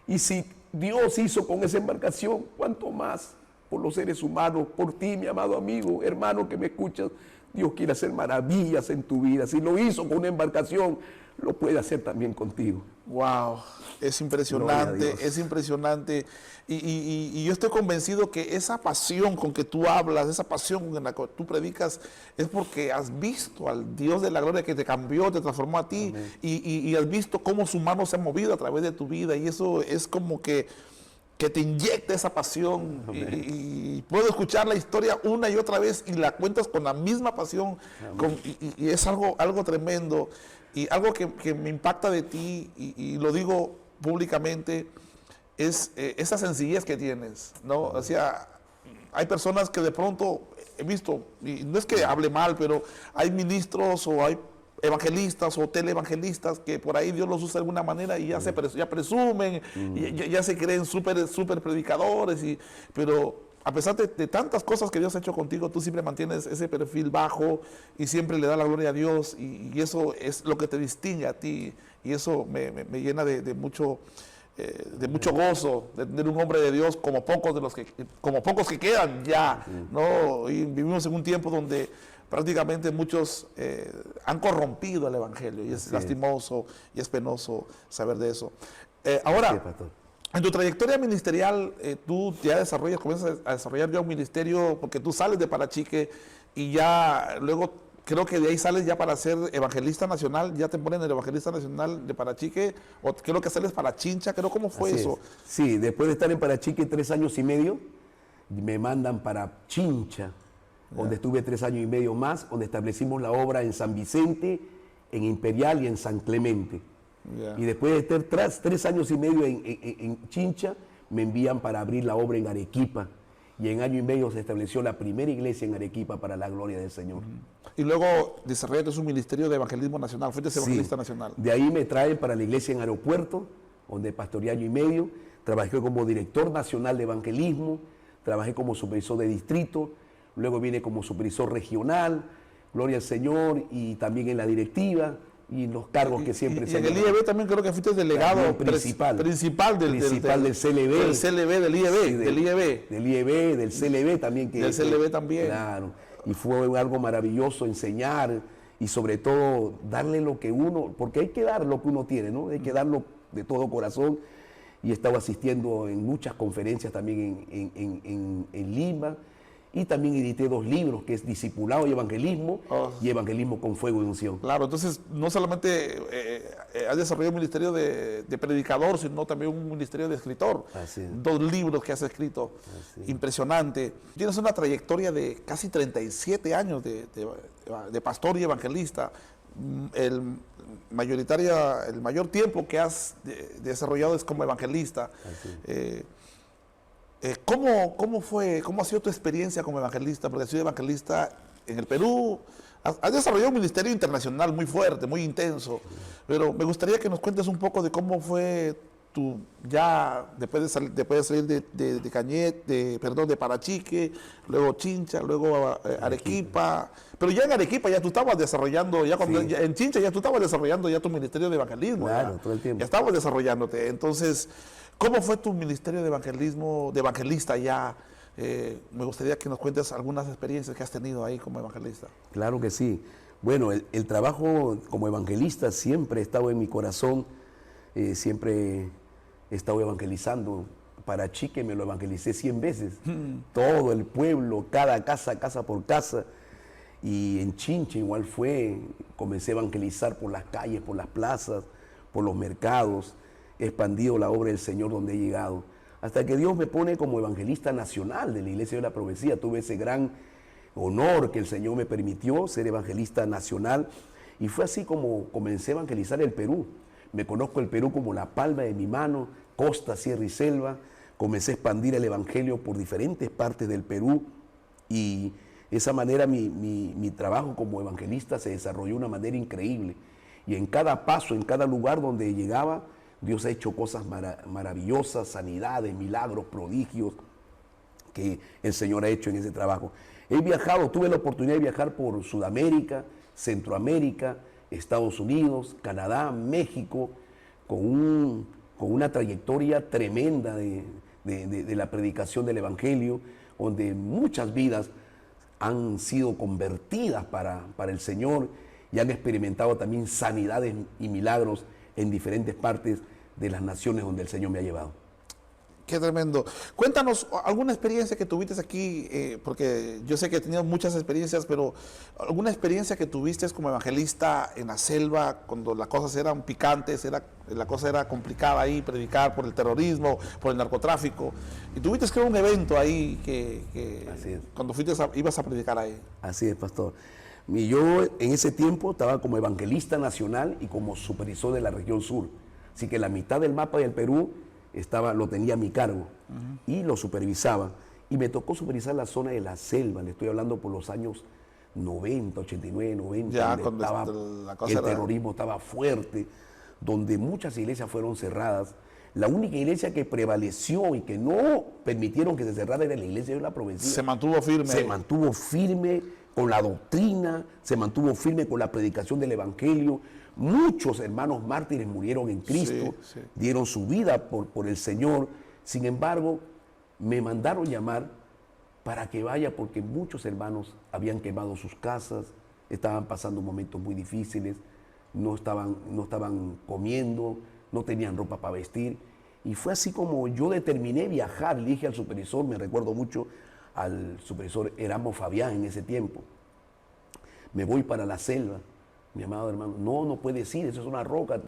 Y si Dios hizo con esa embarcación, ¿cuánto más por los seres humanos, por ti, mi amado amigo, hermano que me escuchas? Dios quiere hacer maravillas en tu vida. Si lo hizo con una embarcación, lo puede hacer también contigo. Wow, es impresionante, es impresionante. Y yo estoy convencido que esa pasión con que tú hablas, esa pasión con la que tú predicas, es porque has visto al Dios de la gloria que te cambió, te transformó a ti, y has visto cómo su mano se ha movido a través de tu vida, y eso es como que te inyecta esa pasión. Y puedo escuchar la historia una y otra vez y la cuentas con la misma pasión, y es algo tremendo. Y algo que me impacta de ti, y lo digo públicamente, es esa sencillez que tienes, ¿no? O sea, hay personas que de pronto he visto, y no es que hable mal, pero hay ministros o hay evangelistas o televangelistas que por ahí Dios los usa de alguna manera y ya ya presumen, ya se creen súper predicadores, pero a pesar de tantas cosas que Dios ha hecho contigo, tú siempre mantienes ese perfil bajo y siempre le das la gloria a Dios, y eso es lo que te distingue a ti, y eso me llena de mucho gozo de tener un hombre de Dios como pocos que quedan ya, ¿no? Y vivimos en un tiempo donde prácticamente muchos han corrompido el evangelio, y es lastimoso y es penoso saber de eso. Ahora, en tu trayectoria ministerial, tú ya comienzas a desarrollar ya un ministerio, porque tú sales de Parachique y ya luego creo que de ahí sales ya para ser evangelista nacional, ya te ponen el evangelista nacional de Parachique, o creo que sales para Chincha, ¿cómo fue eso? Sí, después de estar en Parachique 3 años y medio, me mandan para Chincha, donde estuve 3 años y medio más, donde establecimos la obra en San Vicente, en Imperial y en San Clemente. Y después de estar 3 años y medio en Chincha, me envían para abrir la obra en Arequipa. Y en año y medio se estableció la primera iglesia en Arequipa para la gloria del Señor. Y luego desarrollaste un ministerio de evangelismo nacional, fuiste evangelista nacional. De ahí me traen para la iglesia en Aeropuerto, donde pastoreé año y medio. Trabajé como director nacional de evangelismo, trabajé como supervisor de distrito, luego vine como supervisor regional, gloria al Señor, y también en la directiva. Y los cargos que siempre se han en el IEB también creo que fuiste delegado principal del CLB. Del CLB, del IEB. Sí, del IEB, del CLB también. Del CLB también. Claro. Y fue algo maravilloso enseñar y sobre todo darle lo que uno, porque hay que dar lo que uno tiene, ¿no? Hay que darlo de todo corazón. Y he estado asistiendo en muchas conferencias también en Lima. Y también edité 2 libros, que es Discipulado y Evangelismo, y Evangelismo con Fuego y Unción. Claro, entonces no solamente has desarrollado un ministerio de predicador, sino también un ministerio de escritor. Así es. 2 libros que has escrito, impresionante. Tienes una trayectoria de casi 37 años de pastor y evangelista. El mayor tiempo que has desarrollado es como evangelista. ¿Cómo ha sido tu experiencia como evangelista? Porque has sido evangelista en el Perú, has desarrollado un ministerio internacional muy fuerte, muy intenso, pero me gustaría que nos cuentes un poco de cómo fue tu, ya después de salir de Cañete, de Parachique, luego Chincha, luego Arequipa, pero ya en Arequipa ya tú estabas desarrollando, en Chincha ya tú estabas desarrollando ya tu ministerio de evangelismo. Claro, todo el tiempo. Ya estabas desarrollándote, entonces, ¿cómo fue tu ministerio de evangelismo, de evangelista ya? Me gustaría que nos cuentes algunas experiencias que has tenido ahí como evangelista. Claro que sí. Bueno, el trabajo como evangelista siempre ha estado en mi corazón, siempre he estado evangelizando. Parachique me lo evangelicé 100 veces, todo el pueblo, cada casa, casa por casa. Y en Chincha igual fue, comencé a evangelizar por las calles, por las plazas, por los mercados, he expandido la obra del Señor donde he llegado. Hasta que Dios me pone como evangelista nacional de la Iglesia de la Profecía. Tuve ese gran honor que el Señor me permitió, ser evangelista nacional. Y fue así como comencé a evangelizar el Perú. Me conozco el Perú como la palma de mi mano, costa, sierra y selva. Comencé a expandir el evangelio por diferentes partes del Perú. Y de esa manera mi trabajo como evangelista se desarrolló de una manera increíble. Y en cada paso, en cada lugar donde llegaba, Dios ha hecho cosas maravillosas, sanidades, milagros, prodigios que el Señor ha hecho en ese trabajo. He viajado, tuve la oportunidad de viajar por Sudamérica, Centroamérica, Estados Unidos, Canadá, México, con una trayectoria tremenda de la predicación del Evangelio, donde muchas vidas han sido convertidas para el Señor y han experimentado también sanidades y milagros en diferentes partes de las naciones donde el Señor me ha llevado. Qué tremendo. Cuéntanos alguna experiencia que tuviste aquí, porque yo sé que has tenido muchas experiencias, pero alguna experiencia que tuviste como evangelista en la selva, cuando las cosas eran picantes, la cosa era complicada ahí, predicar por el terrorismo, por el narcotráfico, y tuviste que ir a un evento ahí Así es. cuando ibas a predicar ahí. Así es, pastor. Y yo en ese tiempo estaba como evangelista nacional y como supervisor de la región sur. Así que la mitad del mapa del Perú lo tenía a mi cargo y lo supervisaba. Y me tocó supervisar la zona de la selva, le estoy hablando por los años 90, 89, 90, Ya, donde cuando la cosa el era... terrorismo estaba fuerte, donde muchas iglesias fueron cerradas. La única iglesia que prevaleció y que no permitieron que se cerrara era la iglesia de la Profecía. Se mantuvo firme. Se mantuvo firme con la doctrina, se mantuvo firme con la predicación del Evangelio. Muchos hermanos mártires murieron en Cristo, Sí. dieron su vida por el Señor. Sin embargo, me mandaron llamar para que vaya porque muchos hermanos habían quemado sus casas, estaban pasando momentos muy difíciles, no estaban comiendo, no tenían ropa para vestir. Y fue así como yo determiné viajar. Le dije al supervisor, me recuerdo mucho al supervisor Erasmo Fabián en ese tiempo, me voy para la selva. Mi amado hermano, no puedes ir, eso es una roca,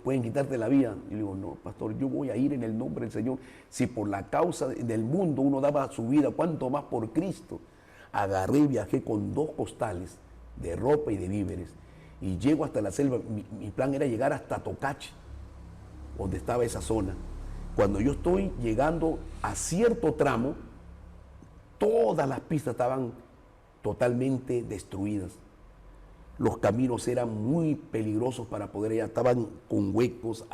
pueden quitarte la vida. Y le digo, no, pastor, yo voy a ir en el nombre del Señor. Si por la causa del mundo uno daba su vida, ¿cuánto más por Cristo? Agarré y viajé con 2 costales de ropa y de víveres. Y llego hasta la selva, mi plan era llegar hasta Tocache, donde estaba esa zona. Cuando yo estoy llegando a cierto tramo, todas las pistas estaban totalmente destruidas. Los caminos eran muy peligrosos para poder ir, estaban con huecos,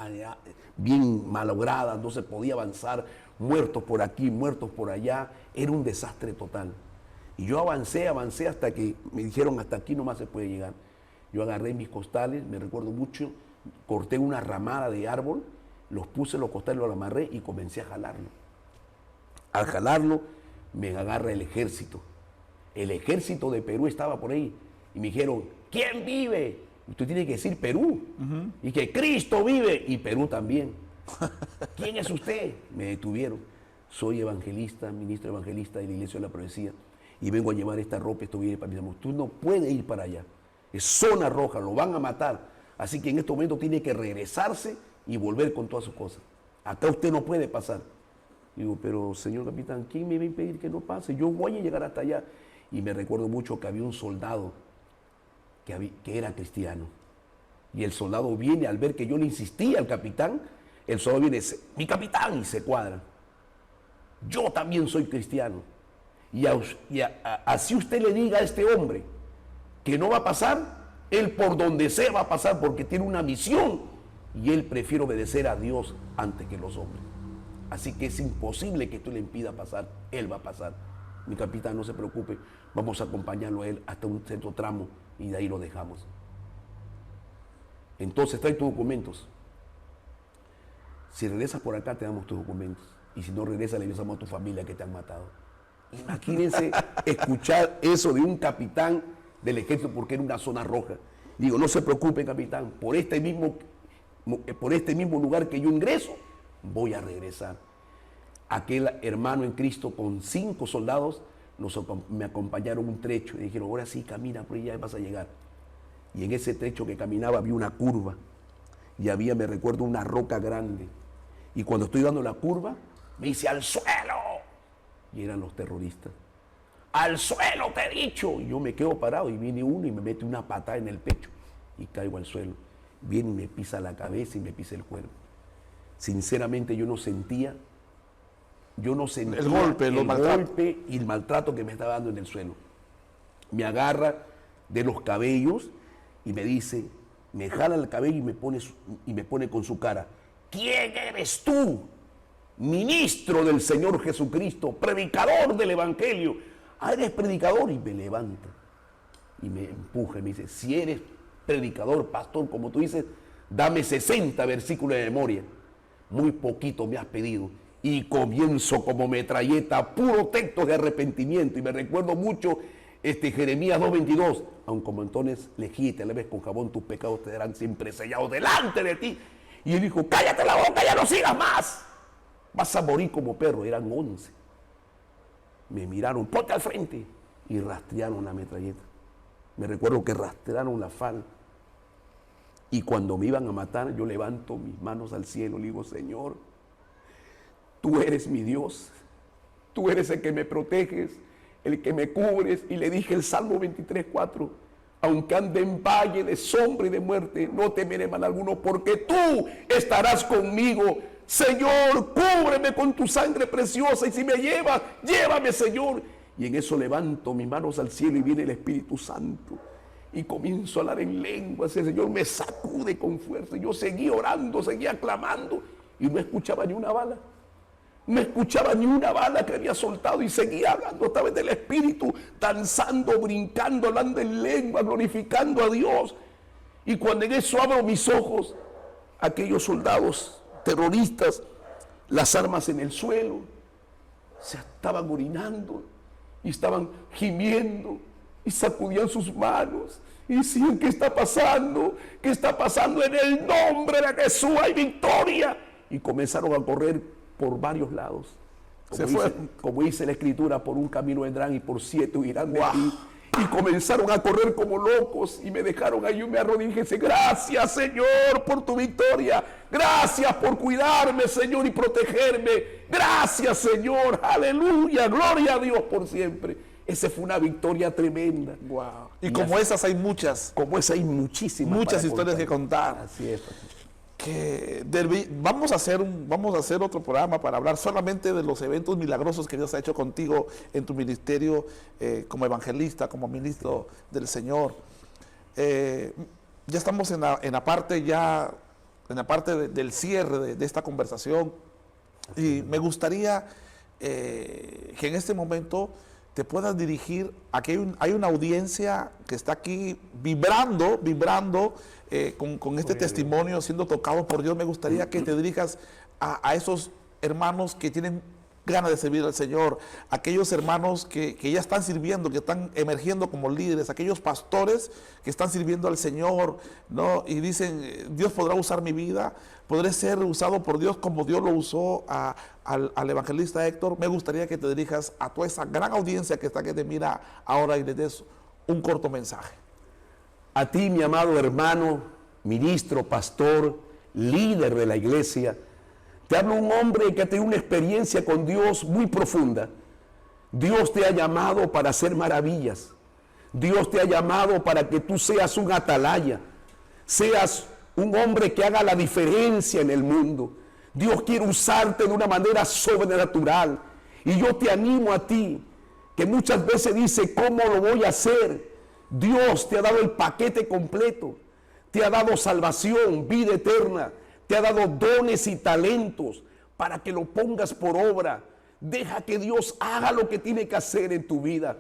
bien malogradas, no se podía avanzar, muertos por aquí, muertos por allá, era un desastre total. Y yo avancé hasta que me dijeron hasta aquí nomás se puede llegar. Yo agarré mis costales, me recuerdo mucho, corté una ramada de árbol, los puse en los costales, los amarré y comencé a jalarlo. Al jalarlo me agarra el ejército. El ejército de Perú estaba por ahí y me dijeron, ¿quién vive? Usted tiene que decir Perú. Y que Cristo vive y Perú también. ¿Quién es usted? Me detuvieron. Soy evangelista, ministro evangelista de la Iglesia de la Profecía. y vengo a llevar esta ropa, esto viene para mis hermanos. Tú no puedes ir para allá. Es zona roja, lo van a matar. Así que en este momento tiene que regresarse y volver con todas sus cosas. Acá usted no puede pasar. Digo, pero señor capitán, ¿quién me va a impedir que no pase? Yo voy a llegar hasta allá. Y me recuerdo mucho que había un soldado que era cristiano. Y el soldado viene, al ver que yo le insistía al capitán, el soldado viene, mi capitán, y se cuadra. Yo también soy cristiano. Así usted le diga a este hombre que no va a pasar, él por donde sea va a pasar porque tiene una misión y él prefiere obedecer a Dios antes que los hombres. Así que es imposible que tú le impida pasar, él va a pasar. Mi capitán, no se preocupe, vamos a acompañarlo a él hasta un cierto tramo y de ahí lo dejamos. Entonces trae tus documentos. Si regresas por acá te damos tus documentos y si no regresas le avisamos a tu familia que te han matado. Imagínense escuchar eso de un capitán del ejército porque era una zona roja. Digo, no se preocupe capitán, por este mismo lugar que yo ingreso, voy a regresar. Aquel hermano en Cristo con 5 soldados me acompañaron un trecho y dijeron, ahora sí camina, por ahí ya vas a llegar. Y en ese trecho que caminaba había una curva y había, me recuerdo, una roca grande. Y cuando estoy dando la curva, me dice, ¡al suelo! Y eran los terroristas. ¡Al suelo te he dicho! Y yo me quedo parado y viene uno y me mete una patada en el pecho y caigo al suelo. Viene y me pisa la cabeza y me pisa el cuerpo. Sinceramente yo no sentía el golpe y el maltrato que me estaba dando en el suelo. Me agarra de los cabellos y me dice, me jala el cabello y me pone con su cara, ¿quién eres tú? Ministro del Señor Jesucristo, predicador del Evangelio. Ah, eres predicador. Y me levanta y me empuja y me dice, si eres predicador, pastor, como tú dices, dame 60 versículos de memoria. Muy poquito me has pedido. Y comienzo como metralleta, puro texto de arrepentimiento. Y me recuerdo mucho Jeremías 2:22. Aun como entonces lejí, te leves con jabón, tus pecados te darán siempre sellados delante de ti. Y él dijo, cállate la boca, ya no sigas más. Vas a morir como perro. Eran 11. Me miraron, ponte al frente. Y rastrearon la metralleta. Me recuerdo que rastrearon la falda. Y cuando me iban a matar, yo levanto mis manos al cielo y digo, Señor, tú eres mi Dios. Tú eres el que me proteges, el que me cubres. Y le dije el Salmo 23:4, aunque ande en valle de sombra y de muerte, no temeré mal alguno, porque tú estarás conmigo. Señor, cúbreme con tu sangre preciosa, y si me llevas, llévame, Señor. Y en eso levanto mis manos al cielo y viene el Espíritu Santo. Y comienzo a hablar en lenguas. El Señor me sacude con fuerza. Yo seguí orando, seguía clamando y no escuchaba ni una bala. No escuchaba ni una bala que había soltado y seguía hablando a través del Espíritu, danzando, brincando, hablando en lengua, glorificando a Dios. Y cuando en eso abro mis ojos, aquellos soldados terroristas, las armas en el suelo, se estaban orinando y estaban gimiendo y sacudían sus manos y decían, ¿qué está pasando? ¿Qué está pasando? En el nombre de Jesús hay victoria. Y comenzaron a correr por varios lados. Como dice la Escritura, por un camino vendrán y por 7 huirán de ti. Y comenzaron a correr como locos y me dejaron ahí. Yo me arrodillé y dije, gracias Señor por tu victoria. Gracias por cuidarme, Señor, y protegerme. Gracias, Señor. Aleluya. Gloria a Dios por siempre. Esa fue una victoria tremenda. Wow. Y como esas hay muchas. Como esas hay muchísimas. Muchas historias que contar. Así es. Vamos a hacer otro programa para hablar solamente de los eventos milagrosos que Dios ha hecho contigo en tu ministerio como evangelista, como ministro del Señor. Ya estamos en la parte del cierre de esta conversación y me gustaría que en este momento te puedas dirigir a que hay una audiencia que está aquí vibrando con este testimonio, siendo tocado por Dios. Me gustaría que te dirijas a esos hermanos que tienen ganas de servir al Señor, aquellos hermanos que ya están sirviendo, que están emergiendo como líderes, aquellos pastores que están sirviendo al Señor, ¿no? Y dicen, Dios podrá usar mi vida, podré ser usado por Dios como Dios lo usó al evangelista Héctor. Me gustaría que te dirijas a toda esa gran audiencia que está, que te mira ahora, y les des un corto mensaje. A ti, mi amado hermano, ministro, pastor, líder de la iglesia, te habla un hombre que ha tenido una experiencia con Dios muy profunda. Dios te ha llamado para hacer maravillas. Dios te ha llamado para que tú seas un atalaya, seas un hombre que haga la diferencia en el mundo. Dios quiere usarte de una manera sobrenatural. Y yo te animo a ti, que muchas veces dice, ¿cómo lo voy a hacer? Dios te ha dado el paquete completo. Te ha dado salvación, vida eterna. Te ha dado dones y talentos para que lo pongas por obra. Deja que Dios haga lo que tiene que hacer en tu vida.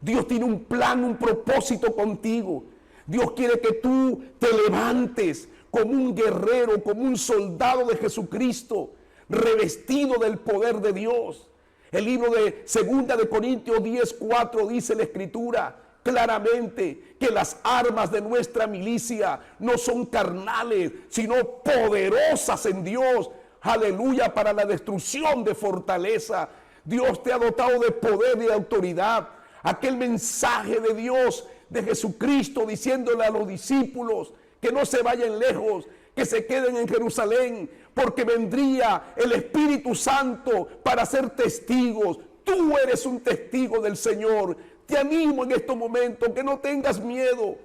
Dios tiene un plan, un propósito contigo. Dios quiere que tú te levantes como un guerrero, como un soldado de Jesucristo, revestido del poder de Dios. El libro de 2 de Corintios 10:4 dice la Escritura claramente que las armas de nuestra milicia no son carnales, sino poderosas en Dios. Aleluya, para la destrucción de fortaleza. Dios te ha dotado de poder y de autoridad. Aquel mensaje de Dios, de Jesucristo, diciéndole a los discípulos que no se vayan lejos, que se queden en Jerusalén, porque vendría el Espíritu Santo para ser testigos. Tú eres un testigo del Señor. Te animo en estos momentos, que no tengas miedo,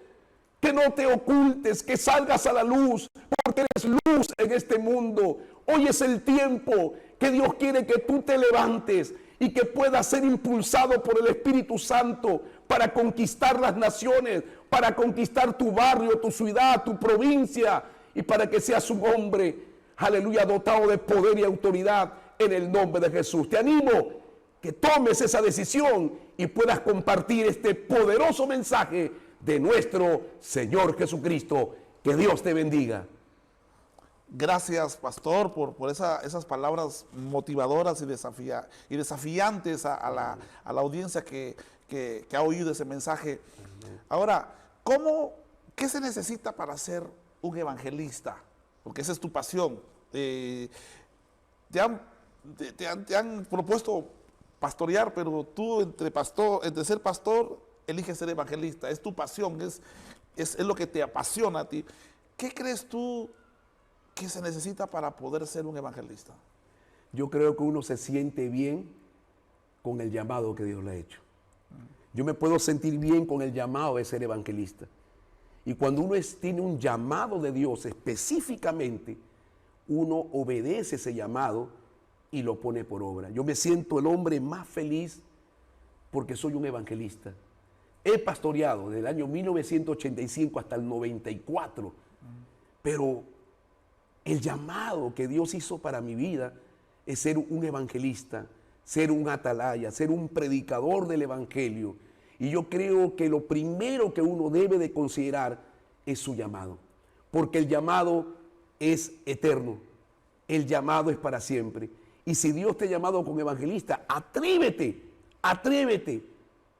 que no te ocultes, que salgas a la luz, porque eres luz en este mundo. Hoy es el tiempo que Dios quiere que tú te levantes y que puedas ser impulsado por el Espíritu Santo para conquistar las naciones, para conquistar tu barrio, tu ciudad, tu provincia, y para que seas un hombre, aleluya, dotado de poder y autoridad en el nombre de Jesús. Te animo que tomes esa decisión y puedas compartir este poderoso mensaje de nuestro Señor Jesucristo. Que Dios te bendiga. Gracias, pastor, por esas palabras motivadoras y desafiantes a la audiencia que ha oído ese mensaje. Ahora, ¿qué se necesita para ser un evangelista? Porque esa es tu pasión. Te han propuesto pastorear, pero tú entre ser pastor, eliges ser evangelista. Es tu pasión, es lo que te apasiona a ti. ¿Qué crees tú que se necesita para poder ser un evangelista? Yo creo que uno se siente bien con el llamado que Dios le ha hecho. Yo me puedo sentir bien con el llamado de ser evangelista. Y cuando uno tiene un llamado de Dios específicamente, uno obedece ese llamado y lo pone por obra. Yo me siento el hombre más feliz porque soy un evangelista. He pastoreado desde el año 1985 hasta el 94, pero el llamado que Dios hizo para mi vida es ser un evangelista, ser un atalaya, ser un predicador del evangelio. Y yo creo que lo primero que uno debe de considerar es su llamado, porque el llamado es eterno, el llamado es para siempre. Y si Dios te ha llamado como evangelista, atrévete, atrévete.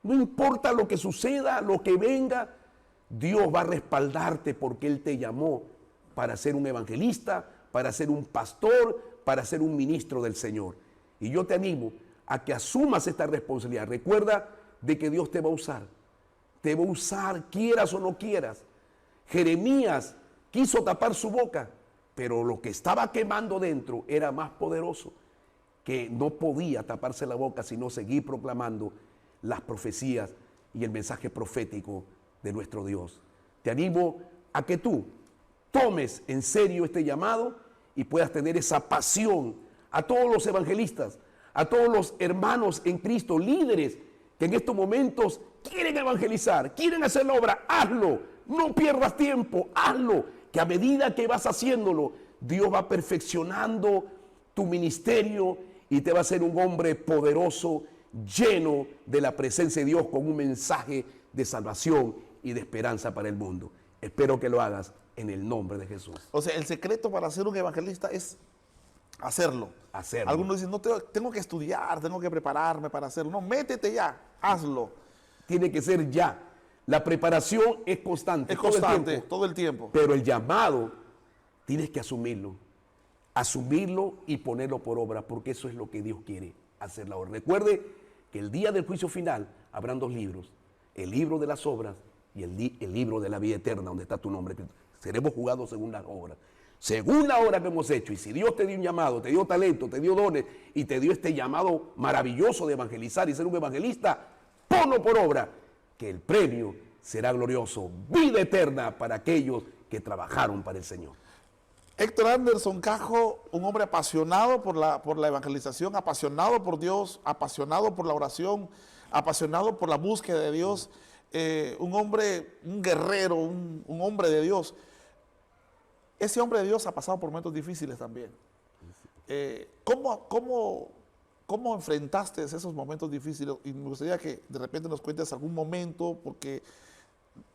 No importa lo que suceda, lo que venga, Dios va a respaldarte porque Él te llamó para ser un evangelista, para ser un pastor, para ser un ministro del Señor. Y yo te animo a que asumas esta responsabilidad. Recuerda de que Dios te va a usar. Te va a usar, quieras o no quieras. Jeremías quiso tapar su boca, pero lo que estaba quemando dentro era más poderoso, que no podía taparse la boca, sino seguir proclamando las profecías y el mensaje profético de nuestro Dios. Te animo a que tú tomes en serio este llamado y puedas tener esa pasión. A todos los evangelistas, a todos los hermanos en Cristo, líderes que en estos momentos quieren evangelizar, quieren hacer la obra, hazlo, no pierdas tiempo, hazlo, que a medida que vas haciéndolo, Dios va perfeccionando tu ministerio y te va a hacer un hombre poderoso, lleno de la presencia de Dios, con un mensaje de salvación y de esperanza para el mundo. Espero que lo hagas en el nombre de Jesús. O sea, el secreto para ser un evangelista es hacerlo. Hacerlo. Algunos dicen, no, tengo que estudiar, tengo que prepararme para hacerlo. No, métete ya, hazlo. Tiene que ser ya. La preparación es constante. Es constante, todo el tiempo. Pero el llamado tienes que asumirlo. Asumirlo y ponerlo por obra, porque eso es lo que Dios quiere hacer ahora. Recuerde que el día del juicio final habrán dos libros, el libro de las obras y el libro de la vida eterna, donde está tu nombre. Seremos juzgados según las obras. Según la obra que hemos hecho, y si Dios te dio un llamado, te dio talento, te dio dones y te dio este llamado maravilloso de evangelizar y ser un evangelista, ponlo por obra, que el premio será glorioso, vida eterna para aquellos que trabajaron para el Señor. Héctor Anderson Cajo, un hombre apasionado por la evangelización, apasionado por Dios, apasionado por la oración, apasionado por la búsqueda de Dios, un hombre, un guerrero, un hombre de Dios. Ese hombre de Dios ha pasado por momentos difíciles también. ¿Cómo enfrentaste esos momentos difíciles? Y me gustaría que de repente nos cuentes algún momento, porque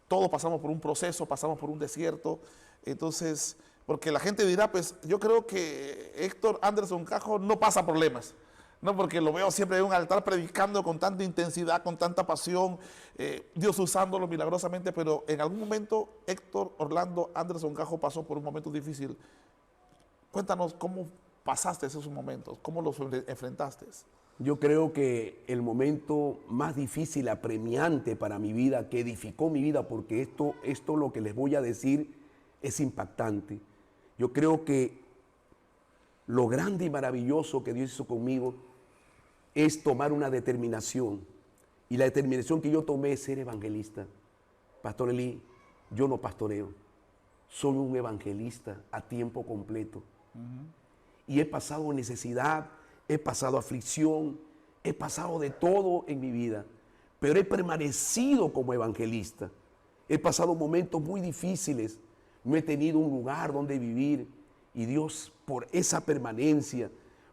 todos pasamos por un proceso, pasamos por un desierto. Entonces, porque la gente dirá, pues yo creo que Héctor Anderson Cajo no pasa problemas. No, porque lo veo siempre en un altar predicando con tanta intensidad, con tanta pasión, Dios usándolo milagrosamente, pero en algún momento Héctor Orlando Anderson Cajo pasó por un momento difícil. Cuéntanos cómo pasaste esos momentos, cómo los enfrentaste. Yo creo que el momento más difícil, apremiante para mi vida, que edificó mi vida, porque esto lo que les voy a decir es impactante. Yo creo que lo grande y maravilloso que Dios hizo conmigo es tomar una determinación. Y la determinación que yo tomé es ser evangelista. Pastor Eli, yo no pastoreo. Soy un evangelista a tiempo completo. Y he pasado necesidad, he pasado aflicción, he pasado de todo en mi vida. Pero he permanecido como evangelista. He pasado momentos muy difíciles. No he tenido un lugar donde vivir. Y Dios, por esa permanencia,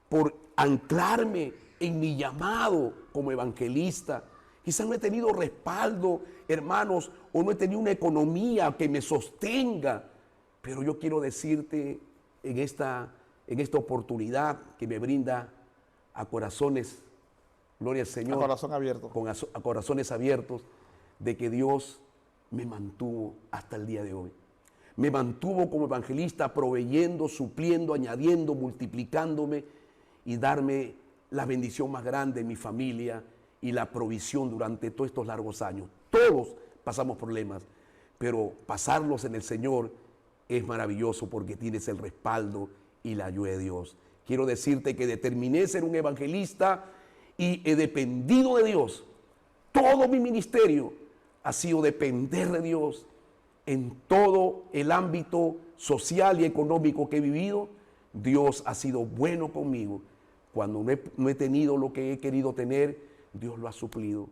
por anclarme en mi llamado como evangelista, quizás no he tenido respaldo, hermanos, o no he tenido una economía que me sostenga, pero yo quiero decirte en esta oportunidad que me brinda a corazones, gloria al Señor, a corazón abierto, a corazones abiertos, de que Dios me mantuvo hasta el día de hoy. Me mantuvo como evangelista proveyendo, supliendo, añadiendo, multiplicándome y darme la bendición más grande en mi familia y la provisión durante todos estos largos años. Todos pasamos problemas, pero pasarlos en el Señor es maravilloso porque tienes el respaldo y la ayuda de Dios. Quiero decirte que determiné ser un evangelista y he dependido de Dios. Todo mi ministerio ha sido depender de Dios. En todo el ámbito social y económico que he vivido, Dios ha sido bueno conmigo. Cuando no he tenido lo que he querido tener, Dios lo ha suplido,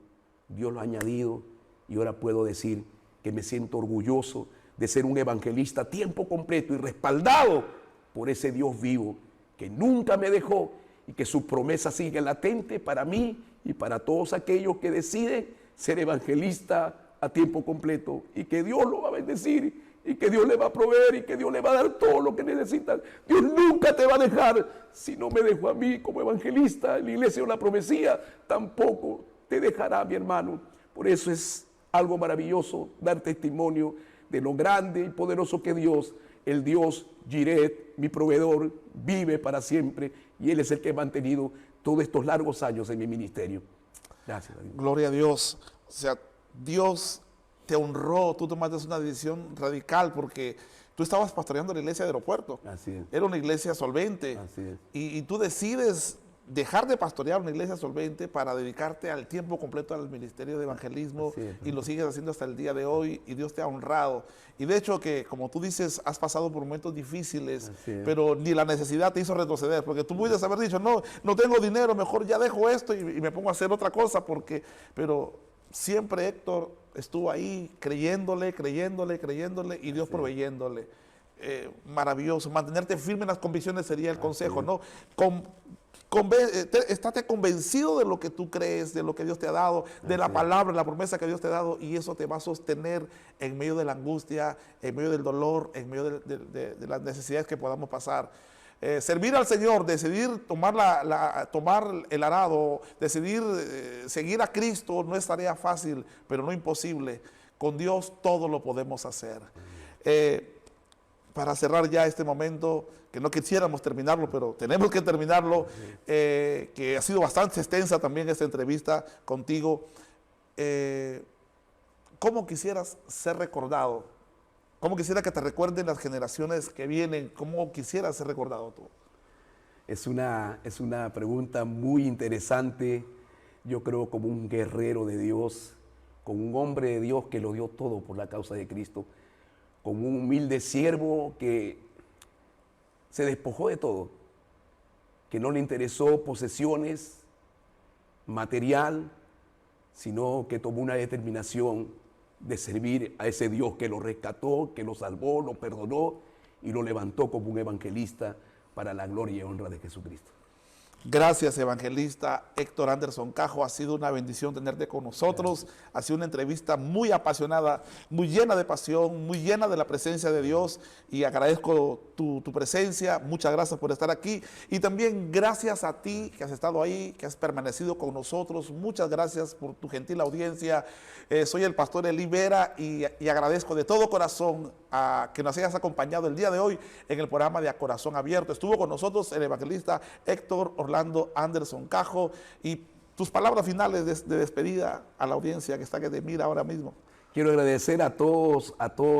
Dios lo ha añadido. Y ahora puedo decir que me siento orgulloso de ser un evangelista a tiempo completo y respaldado por ese Dios vivo que nunca me dejó y que su promesa sigue latente para mí y para todos aquellos que deciden ser evangelista a tiempo completo, y que Dios lo va a bendecir y que Dios le va a proveer y que Dios le va a dar todo lo que necesitan. Dios nunca te va a dejar. Si no me dejó a mí como evangelista en la iglesia o la promesía, tampoco te dejará, mi hermano. Por eso es algo maravilloso dar testimonio de lo grande y poderoso que Dios, el Dios Jiret, mi proveedor, vive para siempre, y Él es el que ha mantenido todos estos largos años en mi ministerio. Gracias, David. Gloria a Dios. O sea, Dios te honró, tú tomaste una decisión radical porque tú estabas pastoreando la iglesia de Aeropuerto. Así es. Era una iglesia solvente. Así es. Y tú decides dejar de pastorear una iglesia solvente para dedicarte al tiempo completo al ministerio de evangelismo. Así es. Y lo sigues haciendo hasta el día de hoy y Dios te ha honrado. Y de hecho que, como tú dices, has pasado por momentos difíciles, pero ni la necesidad te hizo retroceder, porque tú pudieras haber dicho, no tengo dinero, mejor ya dejo esto y me pongo a hacer otra cosa, pero siempre Héctor estuvo ahí creyéndole y Dios proveyéndole. Maravilloso. Mantenerte firme en las convicciones sería el consejo, ¿no? Estate convencido de lo que tú crees, de lo que Dios te ha dado, de la palabra, la promesa que Dios te ha dado, y eso te va a sostener en medio de la angustia, en medio del dolor, en medio de las necesidades que podamos pasar. servir al Señor, decidir tomar el arado, decidir seguir a Cristo no es tarea fácil, pero no imposible. Con Dios todo lo podemos hacer. Para cerrar ya este momento, que no quisiéramos terminarlo, pero tenemos que terminarlo, que ha sido bastante extensa también esta entrevista contigo. ¿Cómo quisieras ser recordado? ¿Cómo quisiera que te recuerden las generaciones que vienen? ¿Cómo quisieras ser recordado tú? Es una pregunta muy interesante. Yo creo como un guerrero de Dios, como un hombre de Dios que lo dio todo por la causa de Cristo, como un humilde siervo que se despojó de todo, que no le interesó posesiones, material, sino que tomó una determinación de servir a ese Dios que lo rescató, que lo salvó, lo perdonó y lo levantó como un evangelista para la gloria y honra de Jesucristo. Gracias, evangelista Héctor Anderson Cajo. Ha sido una bendición tenerte con nosotros. Ha sido una entrevista muy apasionada, muy llena de pasión, muy llena de la presencia de Dios. Y agradezco tu presencia. Muchas gracias por estar aquí. Y también gracias a ti que has estado ahí, que has permanecido con nosotros. Muchas gracias por tu gentil audiencia. Soy el pastor Eli Vera y agradezco de todo corazón a que nos hayas acompañado el día de hoy en el programa de A Corazón Abierto. Estuvo con nosotros el evangelista Héctor Orlando Anderson Cajo, y tus palabras finales de despedida a la audiencia que está que te mira ahora mismo. Quiero agradecer a todos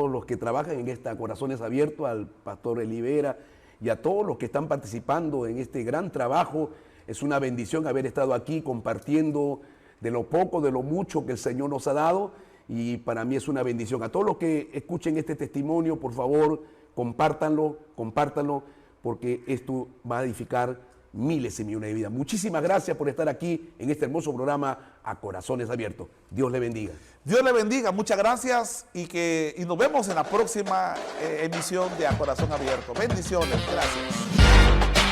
los que trabajan en esta Corazones Abiertos, al pastor Eli Vera y a todos los que están participando en este gran trabajo. Es una bendición haber estado aquí compartiendo de lo poco, de lo mucho que el Señor nos ha dado, y para mí es una bendición. A todos los que escuchen este testimonio, por favor, compártanlo, porque esto va a edificar miles y millones de vidas. Muchísimas gracias por estar aquí en este hermoso programa A Corazones Abiertos. Dios le bendiga. Dios le bendiga, muchas gracias y nos vemos en la próxima emisión de A Corazón Abierto. Bendiciones, gracias.